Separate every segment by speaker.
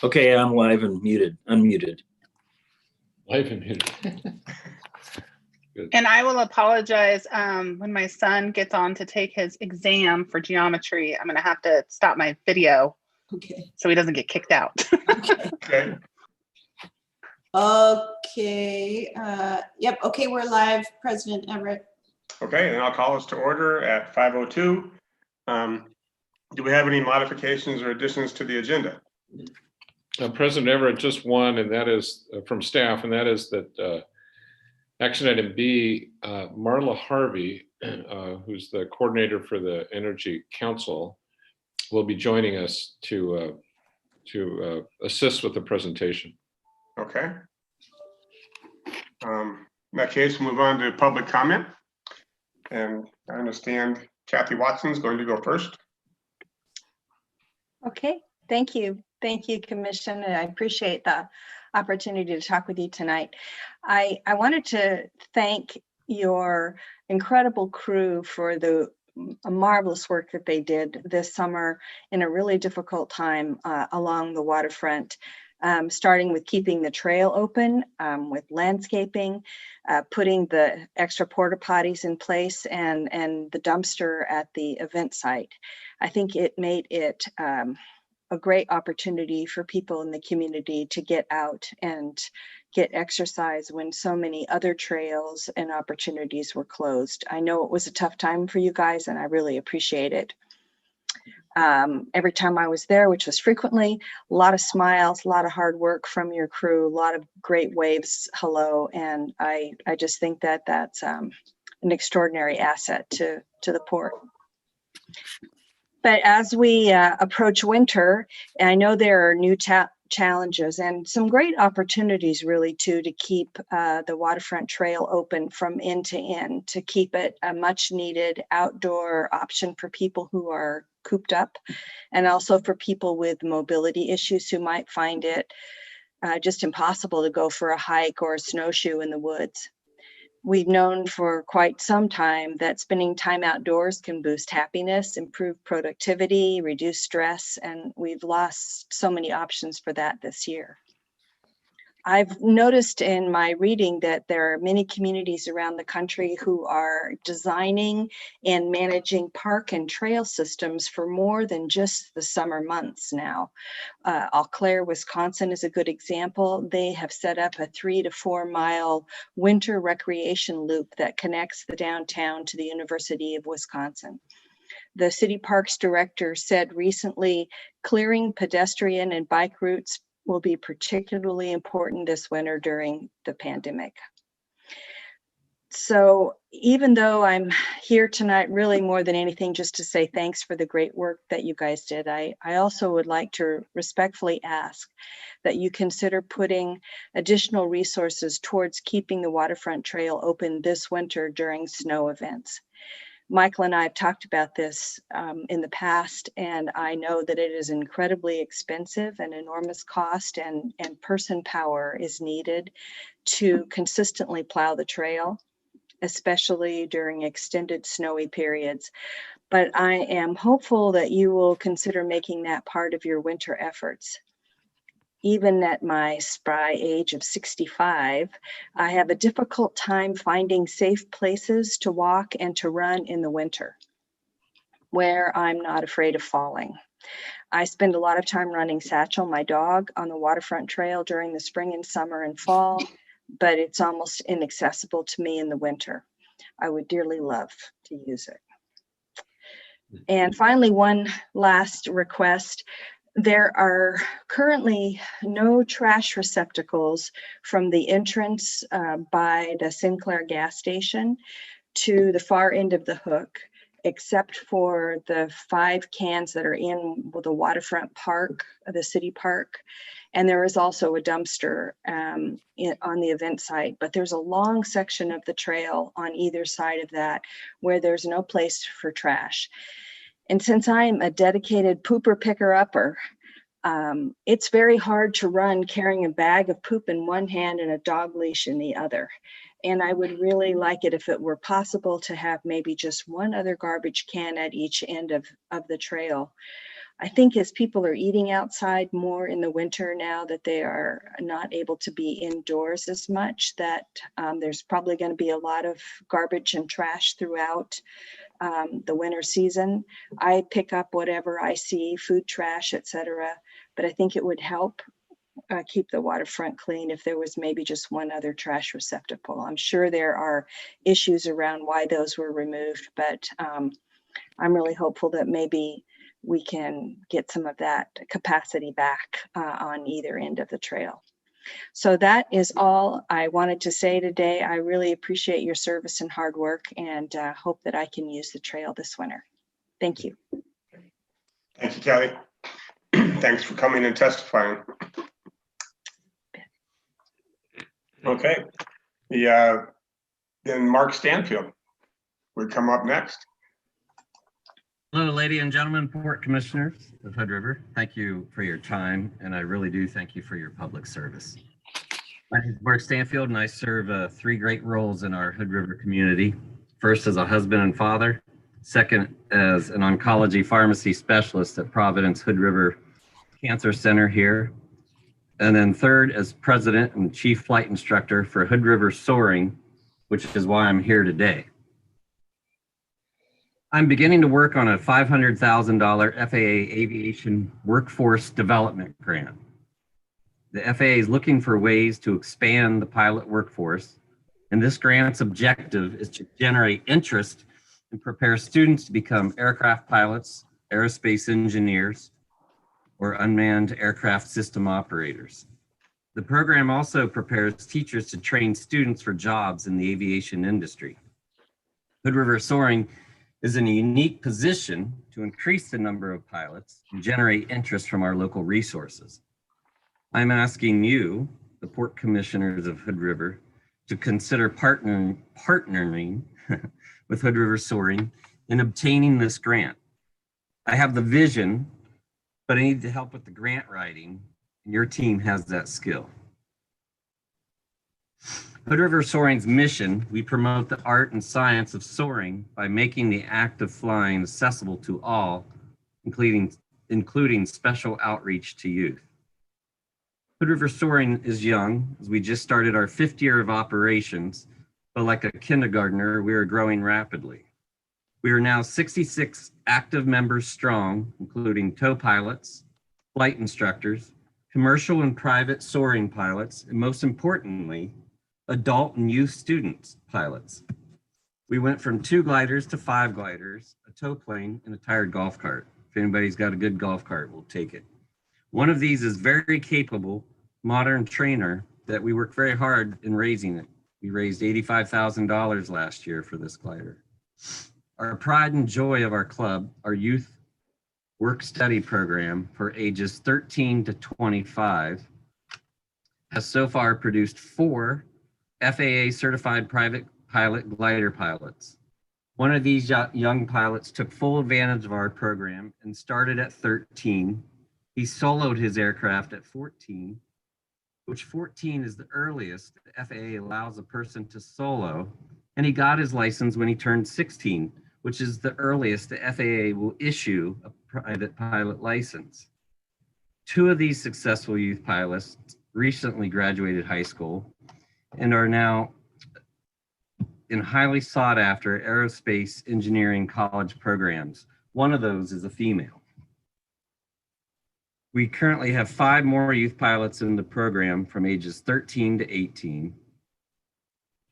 Speaker 1: Okay, I'm live and unmuted.
Speaker 2: Live and muted.
Speaker 3: And I will apologize when my son gets on to take his exam for geometry. I'm going to have to stop my video so he doesn't get kicked out.
Speaker 4: Okay. Yep. Okay, we're live, President Everett.
Speaker 5: Okay, and I'll call us to order at 5:02. Do we have any modifications or additions to the agenda?
Speaker 2: President Everett, just one, and that is from staff, and that is that action item B, Marla Harvey, who's the coordinator for the Energy Council, will be joining us to assist with the presentation.
Speaker 5: Okay. In that case, we'll move on to public comment. And I understand Kathy Watson's going to go first.
Speaker 6: Okay, thank you. Thank you, Commission, and I appreciate the opportunity to talk with you tonight. I wanted to thank your incredible crew for the marvelous work that they did this summer in a really difficult time along the waterfront, starting with keeping the trail open, with landscaping, putting the extra porta potties in place, and the dumpster at the event site. I think it made it a great opportunity for people in the community to get out and get exercise when so many other trails and opportunities were closed. I know it was a tough time for you guys, and I really appreciate it. Every time I was there, which was frequently, a lot of smiles, a lot of hard work from your crew, a lot of great waves, hello, and I just think that that's an extraordinary asset to the port. But as we approach winter, I know there are new challenges and some great opportunities really too to keep the waterfront trail open from end to end, to keep it a much needed outdoor option for people who are cooped up, and also for people with mobility issues who might find it just impossible to go for a hike or a snowshoe in the woods. We've known for quite some time that spending time outdoors can boost happiness, improve productivity, reduce stress, and we've lost so many options for that this year. I've noticed in my reading that there are many communities around the country who are designing and managing park and trail systems for more than just the summer months now. Eau Claire, Wisconsin is a good example. They have set up a 3 to 4 mile winter recreation loop that connects the downtown to the University of Wisconsin. The city parks director said recently, clearing pedestrian and bike routes will be particularly important this winter during the pandemic. So even though I'm here tonight, really more than anything, just to say thanks for the great work that you guys did, I also would like to respectfully ask that you consider putting additional resources towards keeping the waterfront trail open this winter during snow events. Michael and I have talked about this in the past, and I know that it is incredibly expensive and enormous cost, and person power is needed to consistently plow the trail, especially during extended snowy periods. But I am hopeful that you will consider making that part of your winter efforts. Even at my spry age of 65, I have a difficult time finding safe places to walk and to run in the winter where I'm not afraid of falling. I spend a lot of time running Satchel, my dog, on the waterfront trail during the spring and summer and fall, but it's almost inaccessible to me in the winter. I would dearly love to use it. And finally, one last request. There are currently no trash receptacles from the entrance by the Sinclair gas station to the far end of the hook, except for the 5 cans that are in the waterfront park, the city park. And there is also a dumpster on the event site, but there's a long section of the trail on either side of that where there's no place for trash. And since I'm a dedicated pooper picker-upper, it's very hard to run carrying a bag of poop in one hand and a dog leash in the other. And I would really like it if it were possible to have maybe just one other garbage can at each end of the trail. I think as people are eating outside more in the winter now that they are not able to be indoors as much, that there's probably going to be a lot of garbage and trash throughout the winter season. I pick up whatever I see, food trash, etc. But I think it would help keep the waterfront clean if there was maybe just one other trash receptacle. I'm sure there are issues around why those were removed, but I'm really hopeful that maybe we can get some of that capacity back on either end of the trail. So that is all I wanted to say today. I really appreciate your service and hard work, and hope that I can use the trail this winter. Thank you.
Speaker 5: Thank you, Kelly. Thanks for coming and testifying. Okay, then Mark Stanfield would come up next.
Speaker 7: Hello, ladies and gentlemen, Port Commissioners of Hood River. Thank you for your time, and I really do thank you for your public service. My name is Mark Stanfield, and I serve 3 great roles in our Hood River community. First, as a husband and father. Second, as an oncology pharmacy specialist at Providence Hood River Cancer Center here. And then third, as president and chief flight instructor for Hood River Soaring, which is why I'm here today. I'm beginning to work on a $500,000 FAA Aviation Workforce Development Grant. The FAA is looking for ways to expand the pilot workforce, and this grant's objective is to generate interest and prepare students to become aircraft pilots, aerospace engineers, or unmanned aircraft system operators. The program also prepares teachers to train students for jobs in the aviation industry. Hood River Soaring is in a unique position to increase the number of pilots and generate interest from our local resources. I'm asking you, the Port Commissioners of Hood River, to consider partnering with Hood River Soaring in obtaining this grant. I have the vision, but I need the help with the grant writing, and your team has that skill. Hood River Soaring's mission, we promote the art and science of soaring by making the act of flying accessible to all, including special outreach to youth. Hood River Soaring is young, as we just started our 5th year of operations, but like a kindergartner, we are growing rapidly. We are now 66 active members strong, including tow pilots, flight instructors, commercial and private soaring pilots, and most importantly, adult and youth students pilots. We went from 2 gliders to 5 gliders, a tow plane, and a tired golf cart. If anybody's got a good golf cart, we'll take it. One of these is very capable, modern trainer that we worked very hard in raising it. We raised $85,000 last year for this glider. Our pride and joy of our club, our youth work-study program for ages 13 to 25, has so far produced 4 FAA certified private pilot glider pilots. One of these young pilots took full advantage of our program and started at 13. He soloed his aircraft at 14, which 14 is the earliest the FAA allows a person to solo, and he got his license when he turned 16, which is the earliest the FAA will issue a private pilot license. 2 of these successful youth pilots recently graduated high school and are now in highly sought after aerospace engineering college programs. One of those is a female. We currently have 5 more youth pilots in the program from ages 13 to 18.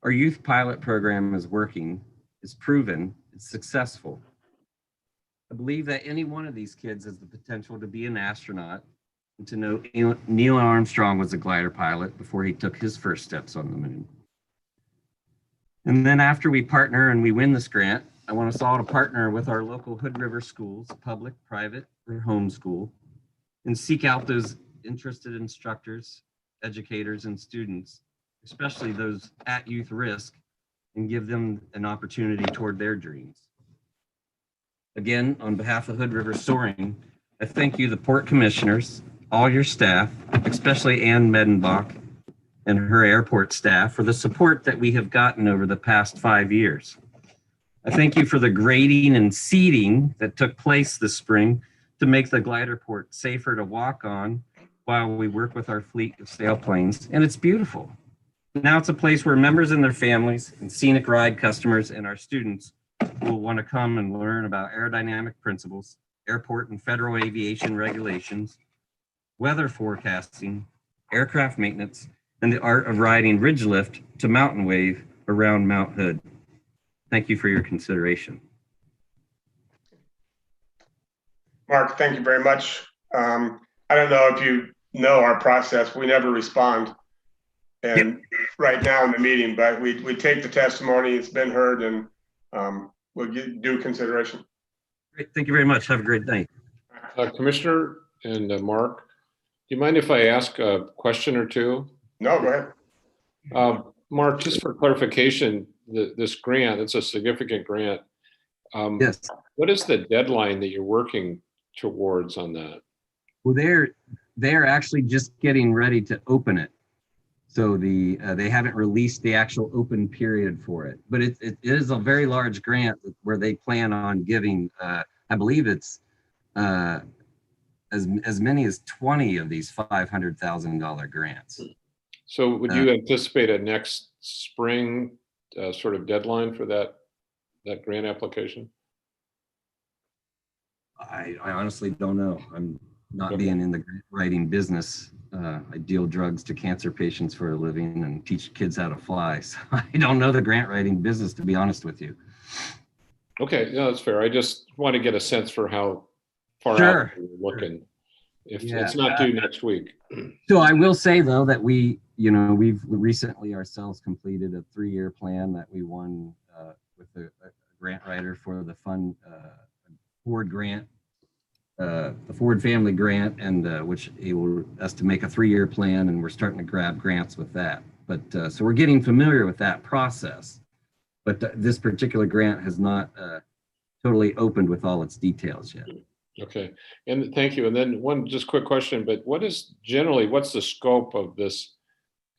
Speaker 7: Our youth pilot program is working, it's proven, it's successful. I believe that any one of these kids has the potential to be an astronaut and to know Neil Armstrong was a glider pilot before he took his first steps on the moon. And then after we partner and we win this grant, I want us all to partner with our local Hood River schools, public, private, or homeschool, and seek out those interested instructors, educators, and students, especially those at youth risk, and give them an opportunity toward their dreams. Again, on behalf of Hood River Soaring, I thank you, the Port Commissioners, all your staff, especially Ann Medenbach and her airport staff, for the support that we have gotten over the past 5 years. I thank you for the grading and seeding that took place this spring to make the glider port safer to walk on while we work with our fleet of sailplanes, and it's beautiful. Now it's a place where members and their families and scenic ride customers and our students will want to come and learn about aerodynamic principles, airport and federal aviation regulations, weather forecasting, aircraft maintenance, and the art of riding ridge lift to mountain wave around Mount Hood. Thank you for your consideration.
Speaker 5: Mark, thank you very much. I don't know if you know our process. We never respond. And right now in the meeting, but we take the testimony, it's been heard, and we'll get due consideration.
Speaker 7: Great. Thank you very much. Have a great night.
Speaker 2: Commissioner and Mark, do you mind if I ask a question or two?
Speaker 5: No, go ahead.
Speaker 2: Mark, just for clarification, this grant, it's a significant grant.
Speaker 7: Yes.
Speaker 2: What is the deadline that you're working towards on that?
Speaker 7: Well, they're actually just getting ready to open it. So they haven't released the actual open period for it, but it is a very large grant where they plan on giving, I believe it's as many as 20 of these $500,000 grants.
Speaker 2: So would you anticipate a next spring sort of deadline for that grant application?
Speaker 7: I honestly don't know. I'm not being in the grant writing business. I deal drugs to cancer patients for a living and teach kids how to fly. So I don't know the grant writing business, to be honest with you.
Speaker 2: Okay, no, that's fair. I just want to get a sense for how far
Speaker 7: Sure.
Speaker 2: out you're looking. If
Speaker 7: Yeah.
Speaker 2: it's not due next week.
Speaker 7: So I will say though that we've recently ourselves completed a 3-year plan that we won with a grant writer for the Ford grant, the Ford family grant, and which enabled us to make a 3-year plan, and we're starting to grab grants with that. But so we're getting familiar with that process. But this particular grant has not totally opened with all its details yet.
Speaker 2: Okay, and thank you. And then one just quick question, but what's the scope of this?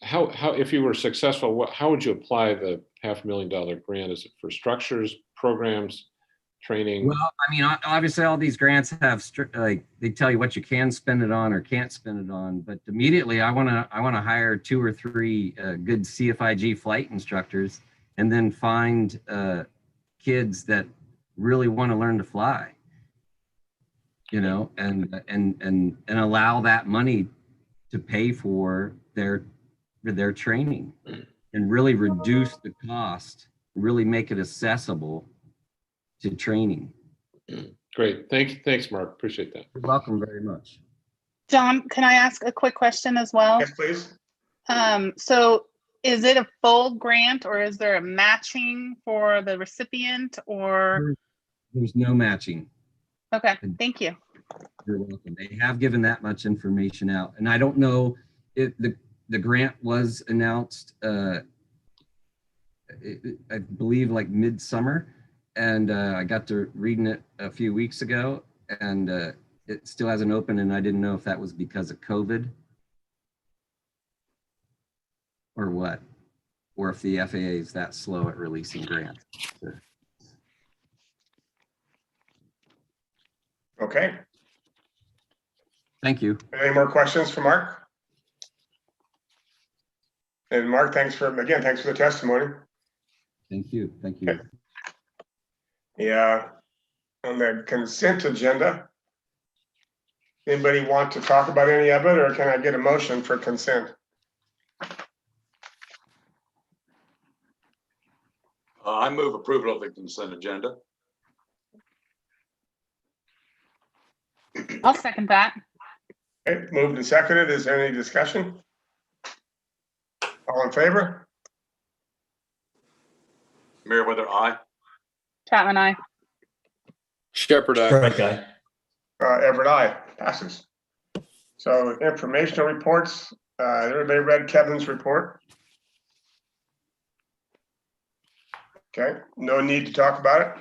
Speaker 2: How if you were successful, how would you apply the $500,000 grant? Is it for structures, programs, training?
Speaker 7: Well, I mean, obviously all these grants have they tell you what you can spend it on or can't spend it on, but immediately I want to hire 2 or 3 good CFIG flight instructors, and then find kids that really want to learn to fly. And allow that money to pay for their training and really reduce the cost, really make it accessible to training.
Speaker 2: Great, thanks, Mark. Appreciate that.
Speaker 7: You're welcome very much.
Speaker 3: John, can I ask a quick question as well?
Speaker 5: Yes, please.
Speaker 3: So is it a full grant, or is there a matching for the recipient, or?
Speaker 7: There's no matching.
Speaker 3: Okay, thank you.
Speaker 7: You're welcome. They have given that much information out, and I don't know if the grant was announced, I believe like midsummer, and I got to reading it a few weeks ago, and it still hasn't opened, and I didn't know if that was because of COVID or what, or if the FAA is that slow at releasing grants.
Speaker 5: Okay.
Speaker 7: Thank you.
Speaker 5: Any more questions for Mark? And Mark, thanks for the testimony.
Speaker 7: Thank you. Thank you.
Speaker 5: Yeah. On the consent agenda, anybody want to talk about any of it, or can I get a motion for consent?
Speaker 8: I move approval of the consent agenda.
Speaker 3: I'll second that.
Speaker 5: Okay, moved and seconded. Is there any discussion? All in favor?
Speaker 8: Meriwether, aye.
Speaker 3: Chapman, aye.
Speaker 8: Shepherd, aye.
Speaker 1: Strike guy.
Speaker 5: Everett, aye. Passes. So informational reports. Everybody read Kevin's report? Okay, no need to talk about it.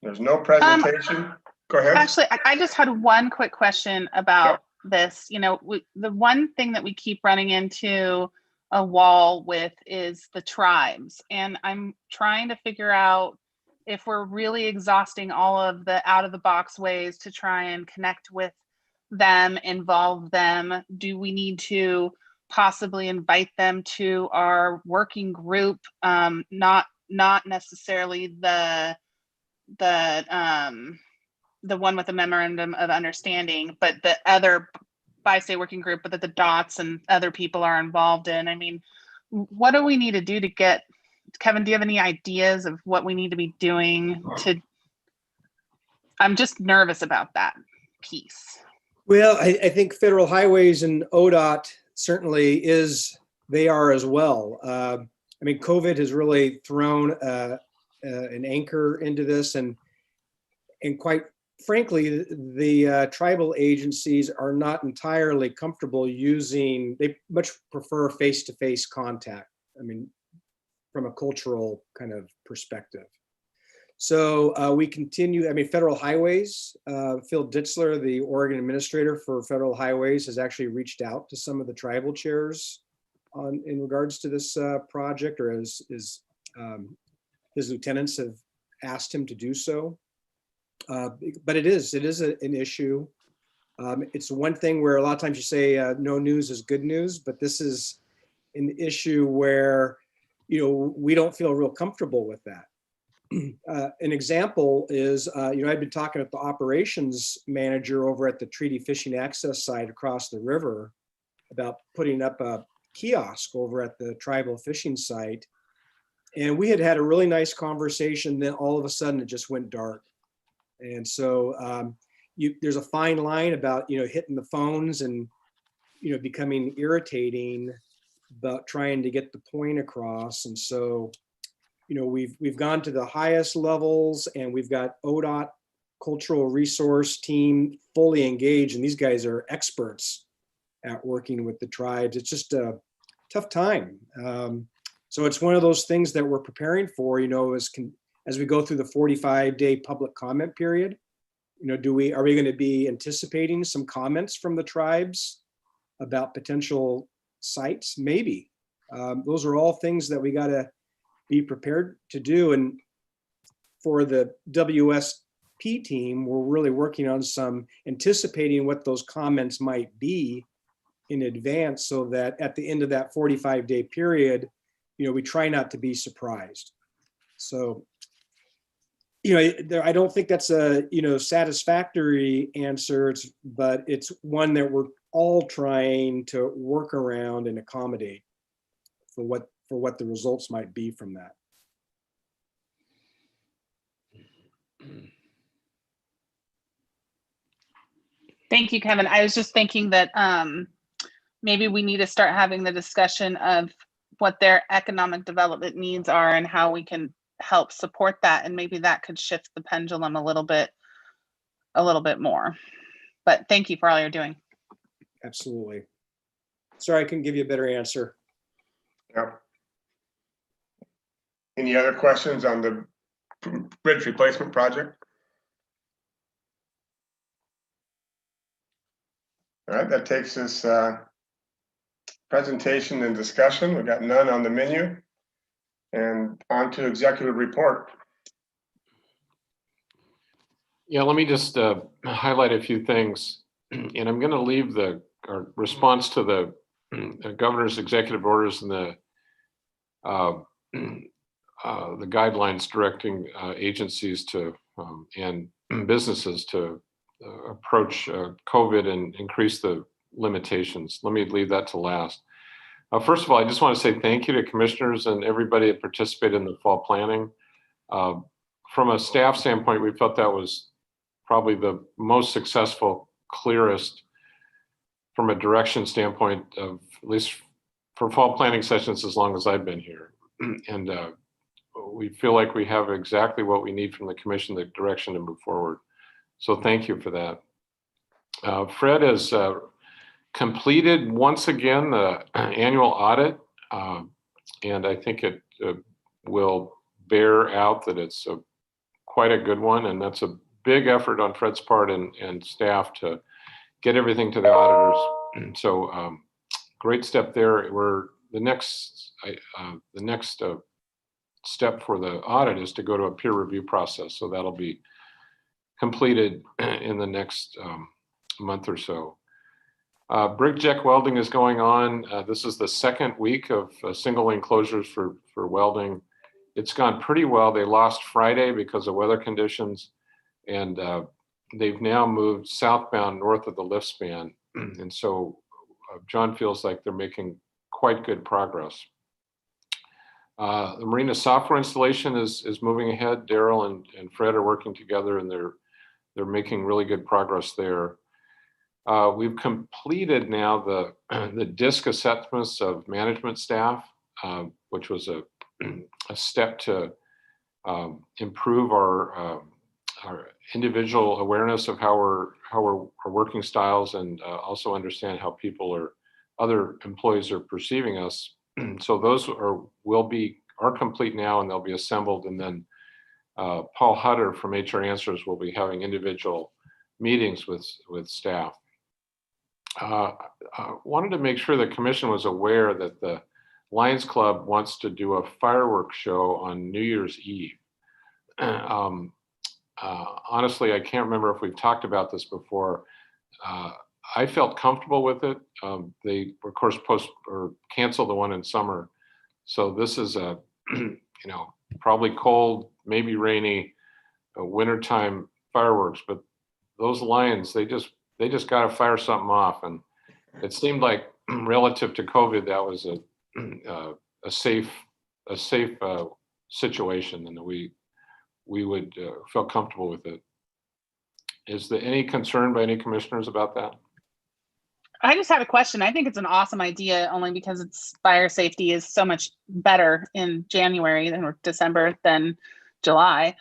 Speaker 5: There's no presentation. Go ahead.
Speaker 3: Actually, I just had one quick question about this. The one thing that we keep running into a wall with is the tribes. And I'm trying to figure out if we're really exhausting all of the out of the box ways to try and connect with them, involve them, do we need to possibly invite them to our working group? Not necessarily the one with the memorandum of understanding, but the other bi-state working group, but that the DOTS and other people are involved in. I mean, what do we need to do to get, Kevin, do you have any ideas of what we need to be doing to, I'm just nervous about that piece.
Speaker 9: Well, I think Federal Highways and ODOT certainly they are as well. I mean, COVID has really thrown an anchor into this, and quite frankly, the tribal agencies are not entirely comfortable using, they much prefer face-to-face contact. I mean, from a cultural kind of perspective. So we continue, I mean, Federal Highways, Phil Ditzler, the Oregon administrator for Federal Highways, has actually reached out to some of the tribal chairs in regards to this project, or as his lieutenants have asked him to do so. But it is an issue. It's one thing where a lot of times you say no news is good news, but this is an issue where, you know, we don't feel real comfortable with that. An example is, you know, I've been talking with the operations manager over at the Treaty Fishing Access site across the river about putting up a kiosk over at the tribal fishing site. And we had a really nice conversation. Then all of a sudden it just went dark. And so there's a fine line about, you know, hitting the phones and, you know, becoming irritating about trying to get the point across. And so, you know, we've gone to the highest levels, and we've got ODOT cultural resource team fully engaged, and these guys are experts at working with the tribes. It's just a tough time. So it's one of those things that we're preparing for, you know, as we go through the 45-day public comment period. You know, are we going to be anticipating some comments from the tribes about potential sites? Maybe. Those are all things that we got to be prepared to do. And for the WSP team, we're really working on some anticipating what those comments might be in advance, so that at the end of that 45-day period, you know, we try not to be surprised. So, you know, I don't think that's a, you know, satisfactory answer, but it's one that we're all trying to work around and accommodate for what the results might be from that.
Speaker 3: Thank you, Kevin. I was just thinking that maybe we need to start having the discussion of what their economic development needs are and how we can help support that. And maybe that could shift the pendulum a little bit more. But thank you for all you're doing.
Speaker 9: Absolutely. Sorry, I couldn't give you a better answer.
Speaker 5: Yeah. Any other questions on the bridge replacement project? All right, that takes us presentation and discussion. We've got none on the menu. And on to executive report.
Speaker 2: Yeah, let me just highlight a few things. And I'm going to leave our response to the governor's executive orders and the guidelines directing agencies to and businesses to approach COVID and increase the limitations. Let me leave that to last. First of all, I just want to say thank you to commissioners and everybody that participated in the fall planning. From a staff standpoint, we felt that was probably the most successful, clearest from a direction standpoint of, at least for fall planning sessions, as long as I've been here. And we feel like we have exactly what we need from the commission, the direction to move forward. So thank you for that. Fred has completed once again the annual audit, and I think it will bear out that it's quite a good one, and that's a big effort on Fred's part and staff to get everything to the auditors. So great step there. The next step for the audit is to go to a peer review process. So that'll be completed in the next month or so. Brick deck welding is going on. This is the second week of single lane closures for welding. It's gone pretty well. They lost Friday because of weather conditions, and they've now moved southbound north of the lift span. And so John feels like they're making quite good progress. The marina software installation is moving ahead. Daryl and Fred are working together, and they're making really good progress there. We've completed now the DISC assessments of management staff, which was a step to improve our individual awareness of how our working styles, and also understand how people or other employees are perceiving us. So those are complete now, and they'll be assembled. And then Paul Hutter from HR Answers will be having individual meetings with staff. Wanted to make sure the commission was aware that the Lions Club wants to do a fireworks show on New Year's Eve. Honestly, I can't remember if we've talked about this before. I felt comfortable with it. They, of course, canceled the one in summer. So this is a, probably cold, maybe rainy, wintertime fireworks. But those Lions, they just got to fire something off. And it seemed like, relative to COVID, that was a safe situation, and we would feel comfortable with it. Is there any concern by any commissioners about that?
Speaker 3: I just had a question. I think it's an awesome idea, only because it's fire safety is so much better in January or December than July.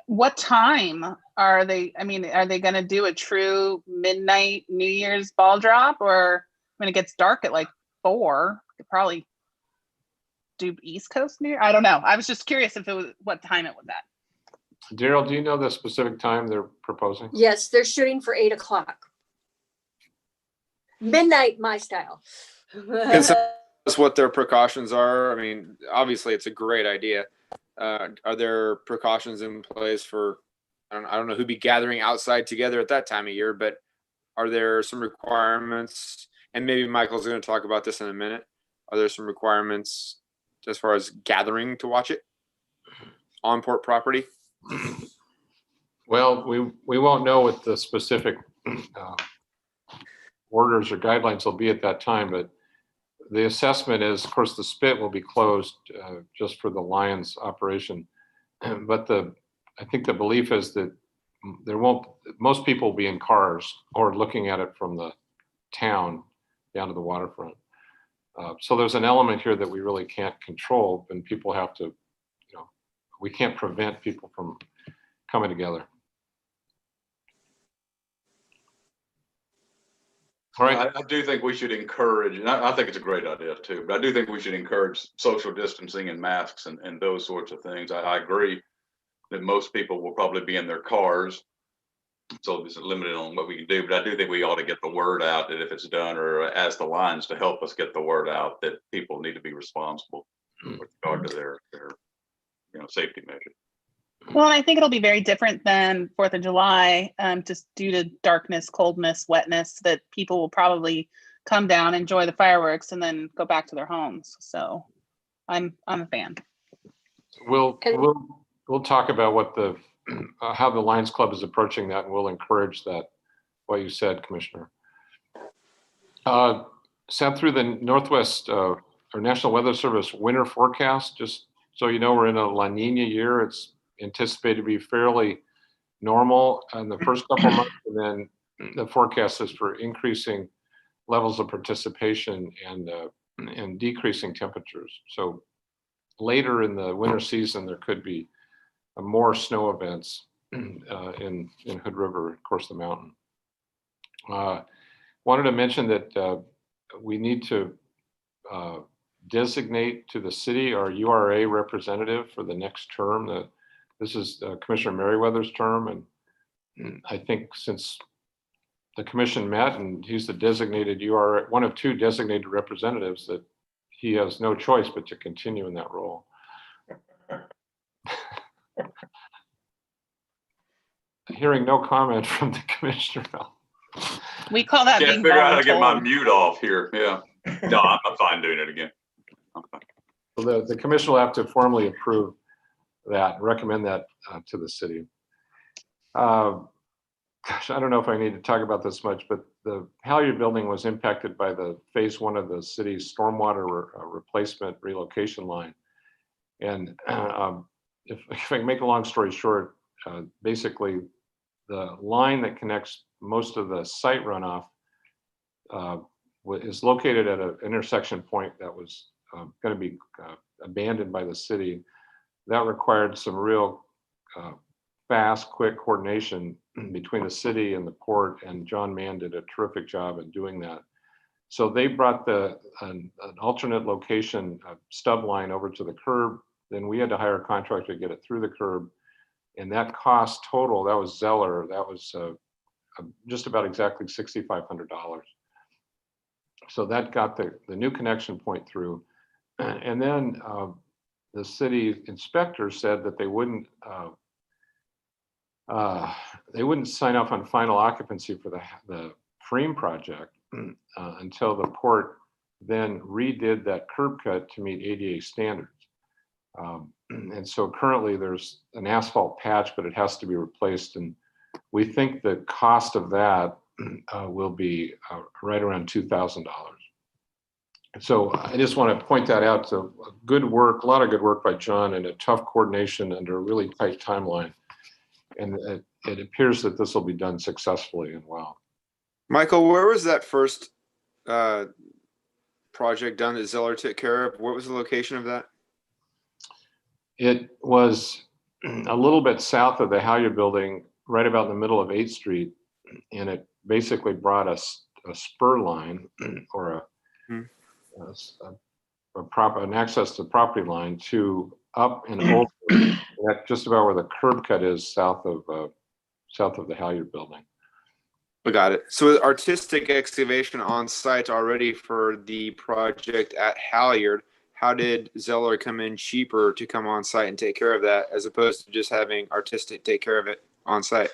Speaker 3: What time are they? I mean, are they going to do a true midnight New Year's ball drop, or when it gets dark at like 4? They probably do East Coast New Year. I don't know. I was just curious if it was what time it was at.
Speaker 2: Daryl, do you know the specific time they're proposing?
Speaker 10: Yes, they're shooting for 8 o'clock. Midnight, my style.
Speaker 11: Can someone tell us what their precautions are? I mean, obviously it's a great idea. Are there precautions in place for, I don't know who'd be gathering outside together at that time of year, but are there some requirements? And maybe Michael's going to talk about this in a minute. Are there some requirements as far as gathering to watch it on port property?
Speaker 2: Well, we won't know what the specific orders or guidelines will be at that time, but the assessment is, of course, the spit will be closed just for the Lions operation. But I think the belief is that most people will be in cars or looking at it from the town down to the waterfront. So there's an element here that we really can't control, and people have to, we can't prevent people from coming together. All right.
Speaker 8: I do think we should encourage, and I think it's a great idea too, but I do think we should encourage social distancing and masks and those sorts of things. I agree that most people will probably be in their cars, so it's limited on what we can do, but I do think we ought to get the word out that if it's done, or ask the Lions to help us get the word out that people need to be responsible with regard to their safety measures.
Speaker 3: Well, I think it'll be very different than 4th of July, just due to darkness, coldness, wetness, that people will probably come down, enjoy the fireworks, and then go back to their homes. So I'm a fan.
Speaker 2: We'll talk about what how the Lions Club is approaching that, and we'll encourage that, what you said, Commissioner. Sat through the Northwest or National Weather Service winter forecast. Just so you know, we're in a La Nina year. It's anticipated to be fairly normal in the first couple of months, and then the forecast is for increasing levels of participation and decreasing temperatures. So later in the winter season, there could be more snow events in Hood River, of course, the mountain. Wanted to mention that we need to designate to the city our URA representative for the next term. This is Commissioner Merriweather's term, and I think since the commission met and he's the designated URA, one of 2 designated representatives, that he has no choice but to continue in that role. Hearing no comment from the commissioner.
Speaker 3: We call that
Speaker 8: Can't
Speaker 3: being
Speaker 8: figure out how to get my
Speaker 3: voluntold.
Speaker 8: mute off here. Yeah. No, I'm fine doing it again. Okay.
Speaker 2: So the commission will have to formally approve that, recommend that to the city. Gosh, I don't know if I need to talk about this much, but the Halyard building was impacted by the phase 1 of the city's stormwater replacement relocation line. And if I can make a long story short, basically the line that connects most of the site runoff is located at an intersection point that was going to be abandoned by the city. That required some real fast, quick coordination between the city and the port, and John Mann did a terrific job in doing that. So they brought an alternate location stub line over to the curb. Then we had to hire a contractor to get it through the curb. And that cost total, that was Zeller, that was just about exactly $6,500. So that got the new connection point through. And then the city inspector said that they wouldn't sign off on final occupancy for the Freem project until the port then redid that curb cut to meet ADA standards. And so currently there's an asphalt patch, but it has to be replaced. And we think the cost of that will be right around $2,000. So I just want to point that out. So good work, a lot of good work by John, and a tough coordination under a really tight timeline. And it appears that this will be done successfully and well.
Speaker 11: Michael, where was that first project done that Zeller took care of? What was the location of that?
Speaker 2: It was a little bit south of the Halyard building, right about in the middle of 8th Street. And it basically brought us a spur line or an access to the property line to up and over. That's just about where the curb cut is south of the Halyard building.
Speaker 11: I got it. So artistic excavation on site already for the project at Halyard. How did Zeller come in cheaper to come on site and take care of that, as opposed to just having artistic take care of it on site?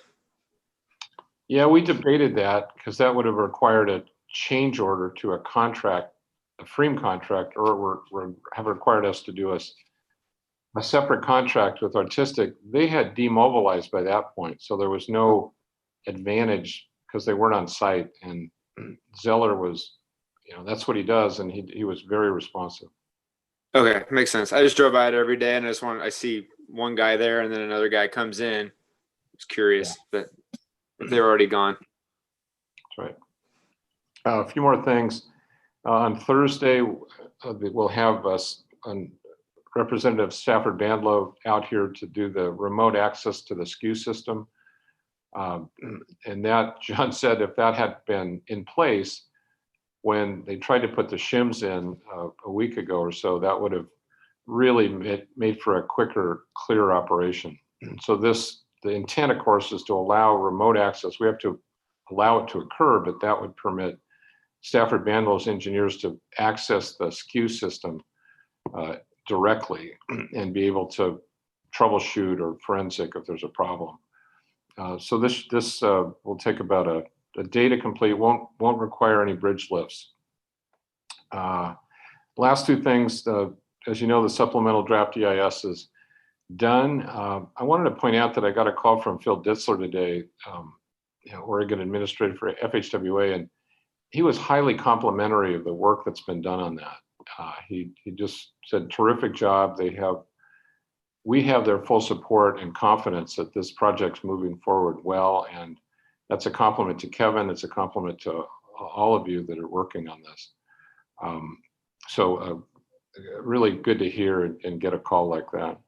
Speaker 2: Yeah, we debated that because that would have required a change order to a contract, a Freem contract, or have required us to do a separate contract with artistic. They had demobilized by that point, so there was no advantage because they weren't on site. And Zeller was, that's what he does, and he was very responsive.
Speaker 11: Okay, makes sense. I just drove by it every day, and I see one guy there, and then another guy comes in. I was curious, but they're already gone.
Speaker 2: That's right. A few more things. On Thursday, we'll have Representative Stafford Bandlow out here to do the remote access to the SKU system. And that, John said, if that had been in place when they tried to put the shims in a week ago or so, that would have really made for a quicker, clearer operation. So the intent, of course, is to allow remote access. We have to allow it to occur, but that would permit Stafford Bandlow's engineers to access the SKU system directly and be able to troubleshoot or forensic if there's a problem. So this will take about a day to complete. Won't require any bridge lifts. Last two things. As you know, the supplemental draft EIS is done. I wanted to point out that I got a call from Phil Ditzler today, Oregon Administrator for FHWA, and he was highly complimentary of the work that's been done on that. He just said, terrific job. We have their full support and confidence that this project's moving forward well. And that's a compliment to Kevin. It's a compliment to all of you that are working on this. So really good to hear and get a call like that.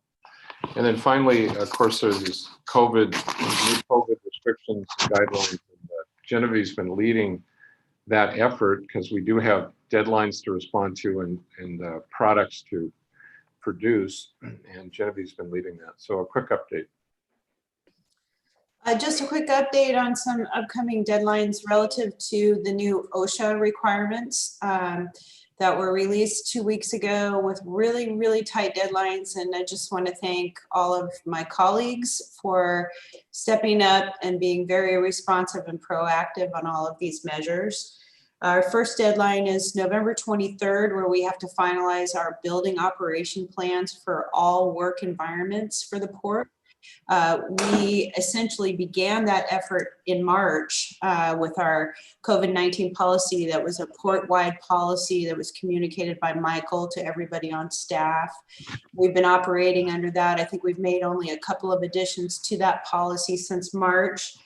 Speaker 2: And then finally, of course, there's these new COVID restrictions and guidelines. And Genevieve's been leading that effort because we do have deadlines to respond to and products to produce, and Genevieve's been leading that. So a quick update.
Speaker 4: Just a quick update on some upcoming deadlines relative to the new OSHA requirements that were released 2 weeks ago with really, really tight deadlines. And I just want to thank all of my colleagues for stepping up and being very responsive and proactive on all of these measures. Our first deadline is November 23rd, where we have to finalize our building operation plans for all work environments for the port. We essentially began that effort in March with our COVID-19 policy that was a port-wide policy that was communicated by Michael to everybody on staff. We've been operating under that. I think we've made only a couple of additions to that policy since March.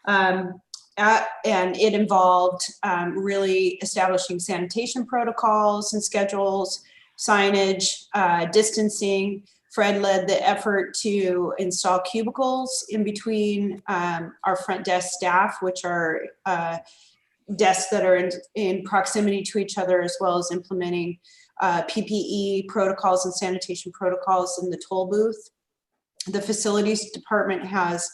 Speaker 4: And it involved really establishing sanitation protocols and schedules, signage, distancing. Fred led the effort to install cubicles in between our front desk staff, which are desks that are in proximity to each other, as well as implementing PPE protocols and sanitation protocols in the toll booth. The facilities department has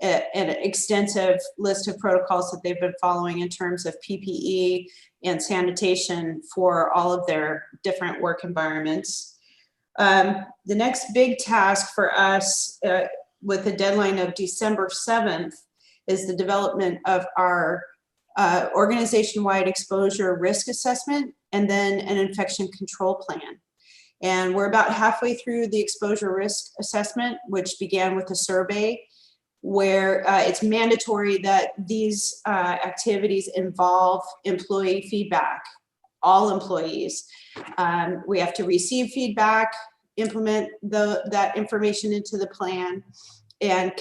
Speaker 4: an extensive list of protocols that they've been following in terms of PPE and sanitation for all of their different work environments. The next big task for us with a deadline of December 7th is the development of our organization-wide exposure risk assessment and then an infection control plan. And we're about halfway through the exposure risk assessment, which began with a survey where it's mandatory that these activities involve employee feedback, all employees. We have to receive feedback, implement that information into the plan, and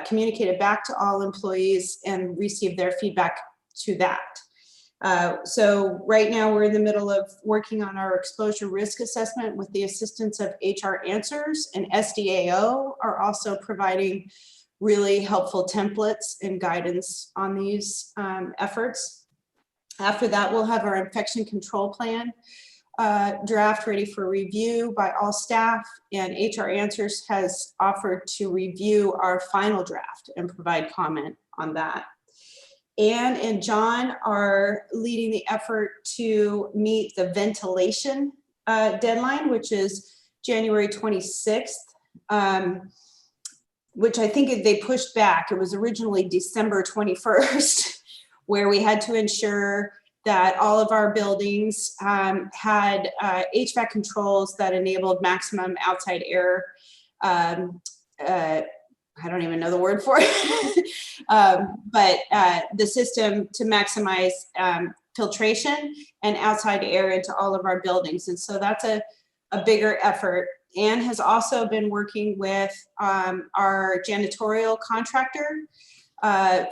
Speaker 4: communicate it back to all employees and receive their feedback to that. So right now we're in the middle of working on our exposure risk assessment with the assistance of HR Answers, and SDAO are also providing really helpful templates and guidance on these efforts. After that, we'll have our infection control plan draft ready for review by all staff, and HR Answers has offered to review our final draft and provide comment on that. Anne and John are leading the effort to meet the ventilation deadline, which is January 26th, which I think they pushed back. It was originally December 21st, where we had to ensure that all of our buildings had HVAC controls that enabled maximum outside air. I don't even know the word for it, but the system to maximize filtration and outside air into all of our buildings. And so that's a bigger effort. Anne has also been working with our janitorial contractor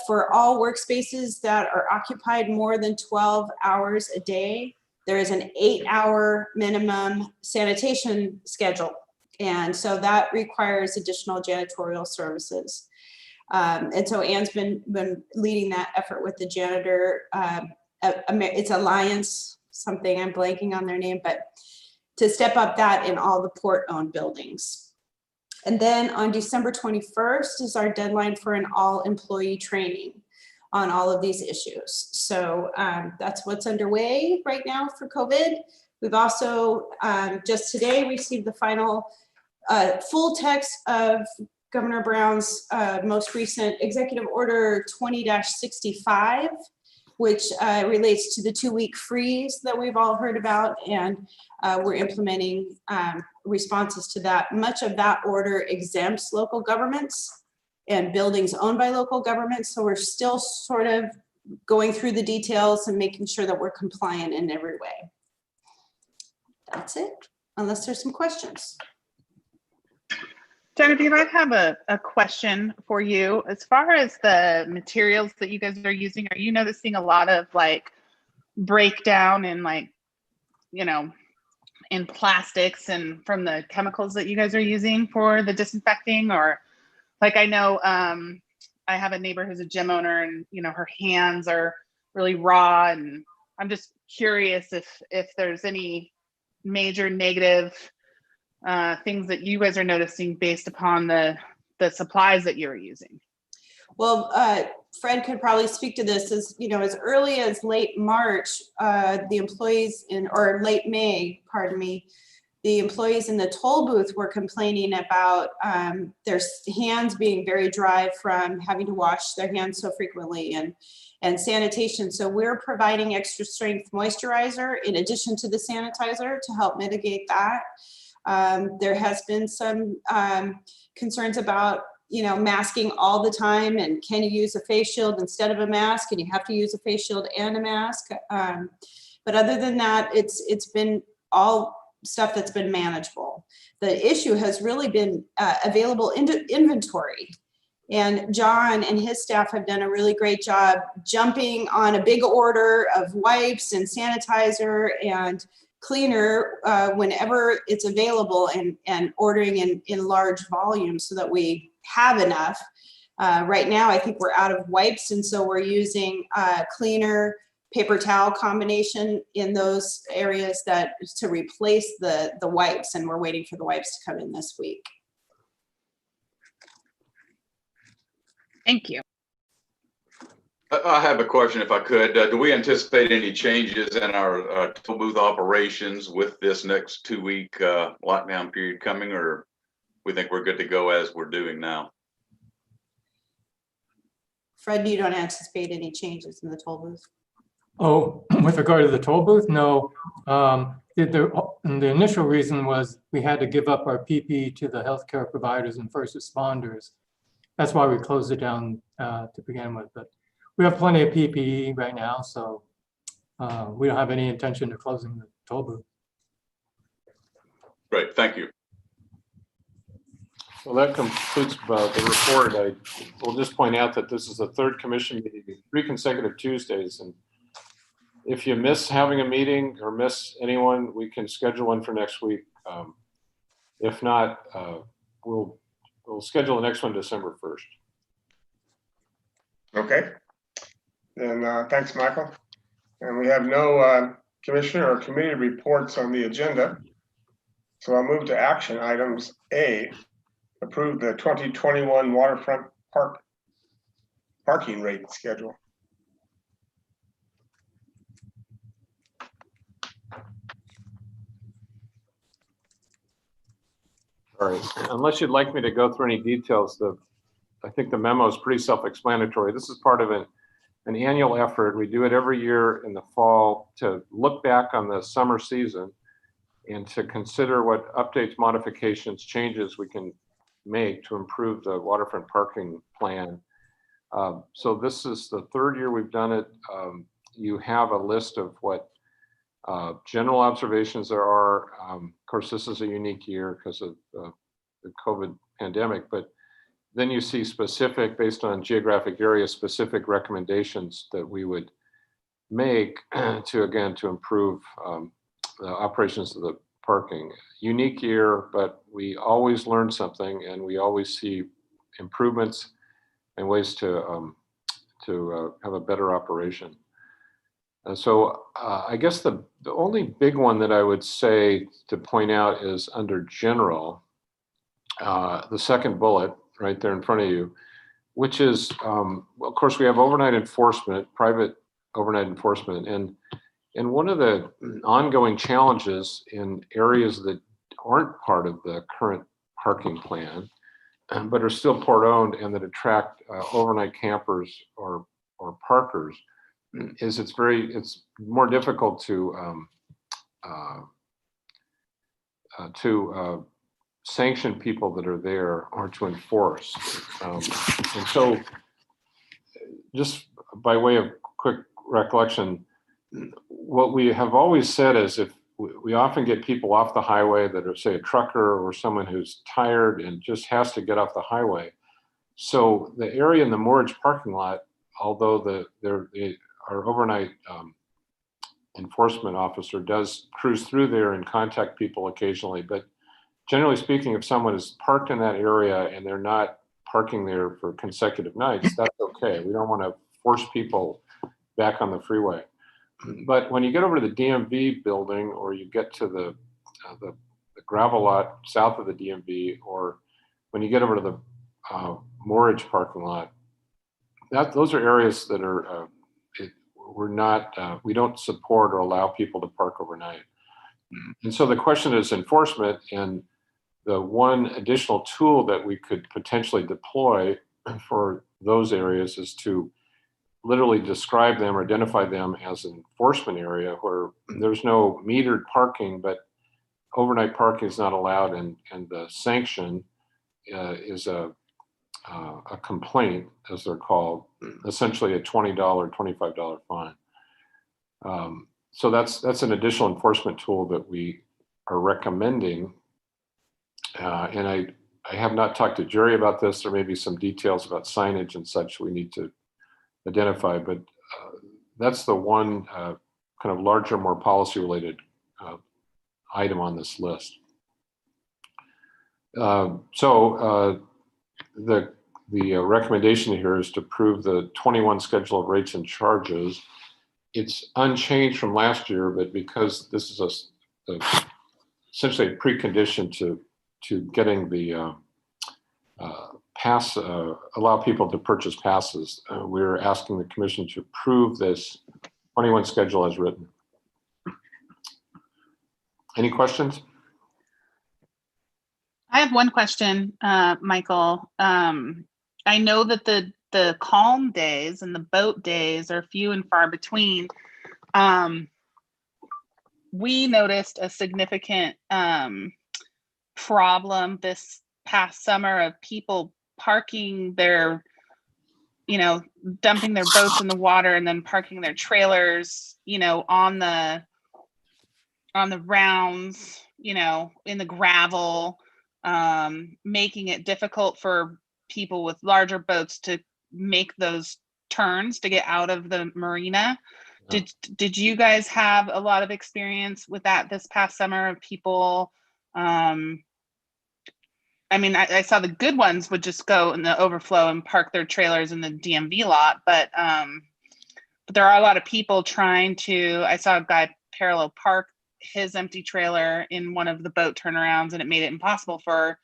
Speaker 4: for all workspaces that are occupied more than 12 hours a day. There is an 8-hour minimum sanitation schedule. And so that requires additional janitorial services. And so Anne's been leading that effort with the janitor. It's Alliance, something, I'm blanking on their name, but to step up that in all the port-owned buildings. And then on December 21st is our deadline for an all-employee training on all of these issues. So that's what's underway right now for COVID. We've also just today received the final full text of Governor Brown's most recent Executive Order 20-65, which relates to the 2-week freeze that we've all heard about, and we're implementing responses to that. Much of that order exempts local governments and buildings owned by local governments, so we're still sort of going through the details and making sure that we're compliant in every way. That's it, unless there's some questions.
Speaker 3: Genevieve, I have a question for you. As far as the materials that you guys are using, are you noticing a lot of like breakdown in in plastics and from the chemicals that you guys are using for the disinfecting? Or like, I know I have a neighbor who's a gym owner, and her hands are really raw, and I'm just curious if there's any major negative things that you guys are noticing based upon the supplies that you're using.
Speaker 4: Well, Fred could probably speak to this. As you know, as early as late March, the employees or late May, pardon me, the employees in the toll booth were complaining about their hands being very dry from having to wash their hands so frequently and sanitation. So we're providing extra strength moisturizer in addition to the sanitizer to help mitigate that. There has been some concerns about, you know, masking all the time, and can you use a face shield instead of a mask, and you have to use a face shield and a mask. But other than that, it's been all stuff that's been manageable. The issue has really been available inventory. And John and his staff have done a really great job jumping on a big order of wipes and sanitizer and cleaner whenever it's available, and ordering in large volumes so that we have enough. Right now, I think we're out of wipes, and so we're using cleaner paper towel combination in those areas to replace the wipes, and we're waiting for the wipes to come in this week.
Speaker 3: Thank you.
Speaker 8: I have a question if I could. Do we anticipate any changes in our toll booth operations with this next 2-week lockdown period coming, or we think we're good to go as we're doing now?
Speaker 4: Fred, you don't anticipate any changes in the toll booth?
Speaker 12: Oh, with regard to the toll booth, no. The initial reason was we had to give up our PPE to the healthcare providers and first responders. That's why we closed it down to begin with. But we have plenty of PPE right now, so we don't have any intention of closing the toll booth.
Speaker 8: Great, thank you.
Speaker 2: Well, that concludes the report. I will just point out that this is the third commission meeting, 3 consecutive Tuesdays. And if you miss having a meeting or miss anyone, we can schedule one for next week. If not, we'll schedule the next one December 1st.
Speaker 5: Okay. Then thanks, Michael. And we have no commissioner or committee reports on the agenda. So I'll move to action items. A, approve the 2021 waterfront parking rate schedule.
Speaker 2: All right, unless you'd like me to go through any details, I think the memo is pretty self-explanatory. This is part of an annual effort. We do it every year in the fall to look back on the summer season and to consider what updates, modifications, changes we can make to improve the waterfront parking plan. So this is the 3rd year we've done it. You have a list of what general observations there are. Of course, this is a unique year because of the COVID pandemic, but then you see specific, based on geographic area, specific recommendations that we would make to improve the operations of the parking. Unique year, but we always learn something, and we always see improvements and ways to have a better operation. And so I guess the only big one that I would say to point out is under general, the second bullet right there in front of you, which is, of course, we have overnight enforcement, private overnight enforcement. And one of the ongoing challenges in areas that aren't part of the current parking plan, but are still port owned and that attract overnight campers or parkers, is it's more difficult to sanction people that are there or to enforce. And so just by way of quick recollection, what we have always said is if we often get people off the highway that are, say, a trucker or someone who's tired and just has to get off the highway. So the area in the moorage parking lot, although our overnight enforcement officer does cruise through there and contact people occasionally, but generally speaking, if someone is parked in that area and they're not parking there for consecutive nights, that's okay. We don't want to force people back on the freeway. But when you get over to the DMV building, or you get to the gravel lot south of the DMV, or when you get over to the moorage parking lot, those are areas that are, we don't support or allow people to park overnight. And so the question is enforcement, and the one additional tool that we could potentially deploy for those areas is to literally describe them or identify them as an enforcement area where there's no metered parking, but overnight parking is not allowed, and the sanction is a complaint, as they're called, essentially a $20, $25 fine. So that's an additional enforcement tool that we are recommending. And I have not talked to Jerry about this. There may be some details about signage and such we need to identify, but that's the one kind of larger, more policy-related item on this list. The recommendation here is to approve the 21 schedule of rates and charges. It's unchanged from last year, but because this is essentially a precondition to getting the pass, allow people to purchase passes, we're asking the commission to approve this 21 schedule as written. Any questions?
Speaker 3: I have one question, Michael. I know that the calm days and the boat days are few and far between. We noticed a significant problem this past summer of people parking their, dumping their boats in the water and then parking their trailers, on the rounds, in the gravel, making it difficult for people with larger boats to make those turns to get out of the marina. Did you guys have a lot of experience with that this past summer of people? I saw the good ones would just go in the overflow and park their trailers in the DMV lot, but there are a lot of people trying to. I saw a guy parallel park his empty trailer in one of the boat turnarounds, and it made it impossible for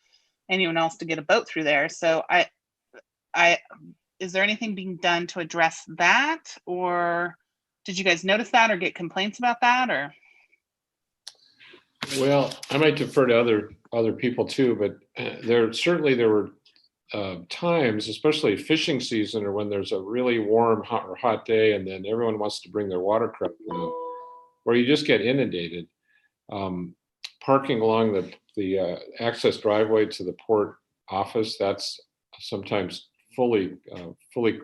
Speaker 3: anyone else to get a boat through there. So is there anything being done to address that, or did you guys notice that or get complaints about that, or?
Speaker 2: Well, I might defer to other people too, but there were times, especially fishing season or when there's a really warm hot day and then everyone wants to bring their watercraft in, where you just get inundated. Parking along the access driveway to the port office, that's sometimes fully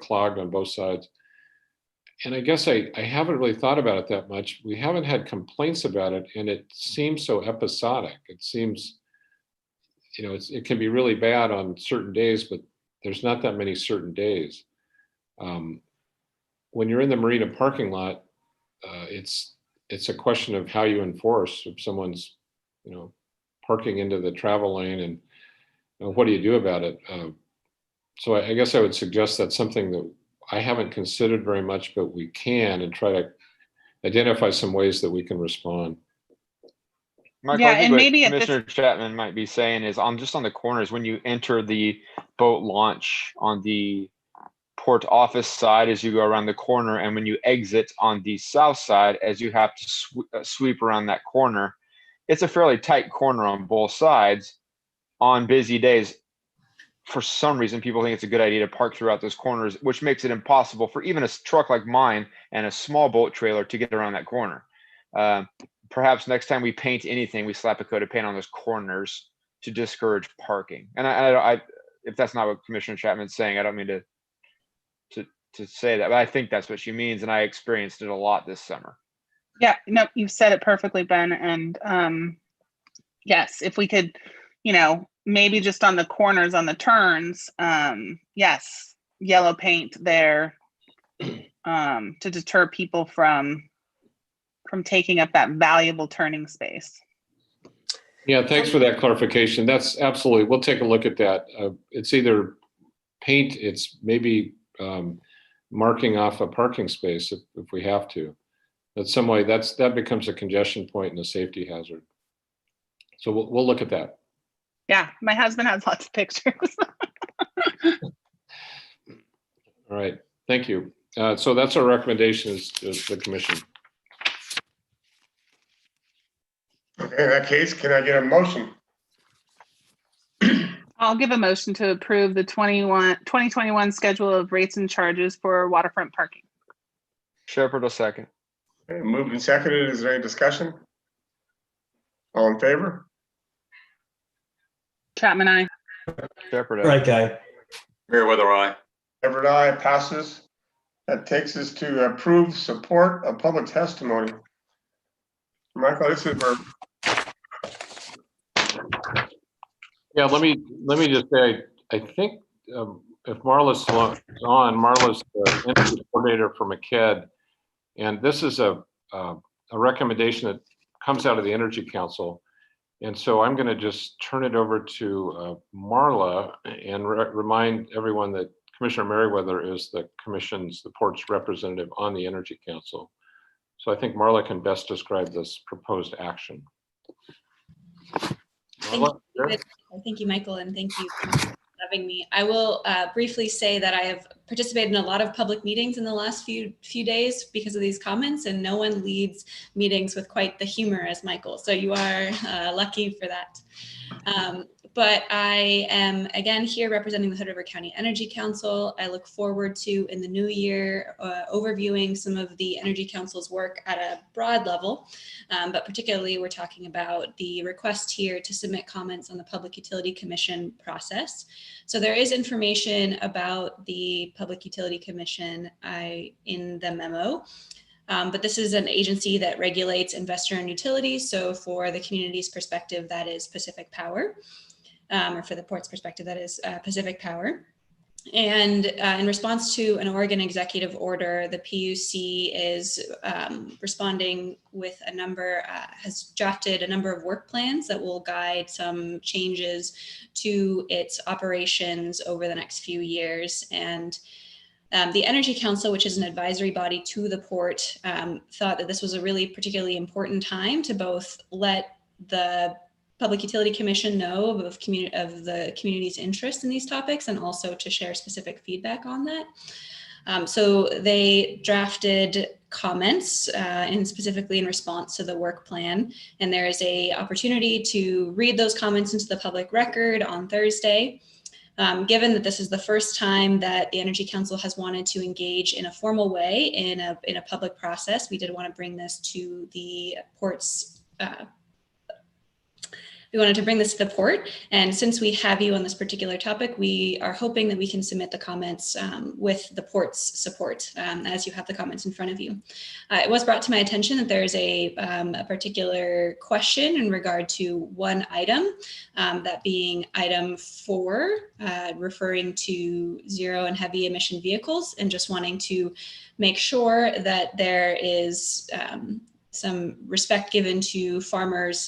Speaker 2: clogged on both sides. And I guess I haven't really thought about it that much. We haven't had complaints about it, and it seems so episodic. It seems, it can be really bad on certain days, but there's not that many certain days. When you're in the marina parking lot, it's a question of how you enforce if someone's, parking into the travel lane, and what do you do about it? So I guess I would suggest that's something that I haven't considered very much, but we can, and try to identify some ways that we can respond.
Speaker 11: Michael,
Speaker 3: Yeah,
Speaker 11: I think
Speaker 3: and
Speaker 11: what
Speaker 3: maybe
Speaker 11: Commissioner Chapman might be saying is just on the corners, when you enter the boat launch on the port office side as you go around the corner, and when you exit on the south side as you have to sweep around that corner, it's a fairly tight corner on both sides. On busy days, for some reason, people think it's a good idea to park throughout those corners, which makes it impossible for even a truck like mine and a small boat trailer to get around that corner. Perhaps next time we paint anything, we slap a coat of paint on those corners to discourage parking. And I if that's not what Commissioner Chapman's saying, I don't mean to say that, but I think that's what she means, and I experienced it a lot this summer.
Speaker 3: Yeah, no, you've said it perfectly, Ben. And yes, if we could, maybe just on the corners, on the turns, yes, yellow paint there to deter people from taking up that valuable turning space.
Speaker 2: Yeah, thanks for that clarification. That's absolutely, we'll take a look at that. It's either paint, it's maybe marking off a parking space if we have to. That's some way, that becomes a congestion point and a safety hazard. So we'll look at that.
Speaker 3: Yeah, my husband has lots of pictures.
Speaker 2: All right. Thank you. So that's our recommendation is the commission.
Speaker 5: Okay, in that case, can I get a motion?
Speaker 3: I'll give a motion to approve the 2021 schedule of rates and charges for waterfront parking.
Speaker 11: Shepherd will second.
Speaker 5: Okay, moved and seconded. Is there any discussion? All in favor?
Speaker 3: Chapman, aye.
Speaker 11: Shepherd, aye.
Speaker 1: Right guy.
Speaker 8: Meriwether, aye.
Speaker 5: Everett, aye. Passes. That takes us to approve support of public testimony. Michael, this is where,
Speaker 2: Yeah, let me just say, I think if Marla's on, Marla's the energy coordinator for MCED, and this is a recommendation that comes out of the Energy Council. And so I'm going to just turn it over to Marla and remind everyone that Commissioner Meriwether is the Port's representative on the Energy Council. So I think Marla can best describe this proposed action. Marla, sure.
Speaker 13: Thank you, Michael, and thank you for having me. I will briefly say that I have participated in a lot of public meetings in the last few days because of these comments, and no one leads meetings with quite the humor as Michael. So you are lucky for that. But I am again here representing the Hood River County Energy Council. I look forward to, in the new year, overviewing some of the Energy Council's work at a broad level, but particularly we're talking about the request here to submit comments on the Public Utility Commission process. So there is information about the Public Utility Commission in the memo. But this is an agency that regulates investor-owned utilities. So for the community's perspective, that is Pacific Power, or for the Port's perspective, that is Pacific Power. And in response to an Oregon executive order, the PUC is responding with has drafted a number of work plans that will guide some changes to its operations over the next few years. And the Energy Council, which is an advisory body to the Port, thought that this was a really particularly important time to both let the Public Utility Commission know of the community's interest in these topics and also to share specific feedback on that. So they drafted comments and specifically in response to the work plan. And there is an opportunity to read those comments into the public record on Thursday. Given that this is the first time that the Energy Council has wanted to engage in a formal way in a public process, we did want to bring this to the Port's We wanted to bring this to the Port, and since we have you on this particular topic, we are hoping that we can submit the comments with the Port's support as you have the comments in front of you. It was brought to my attention that there is a particular question in regard to one item, that being item 4, referring to zero and heavy emission vehicles, and just wanting to make sure that there is some respect given to farmers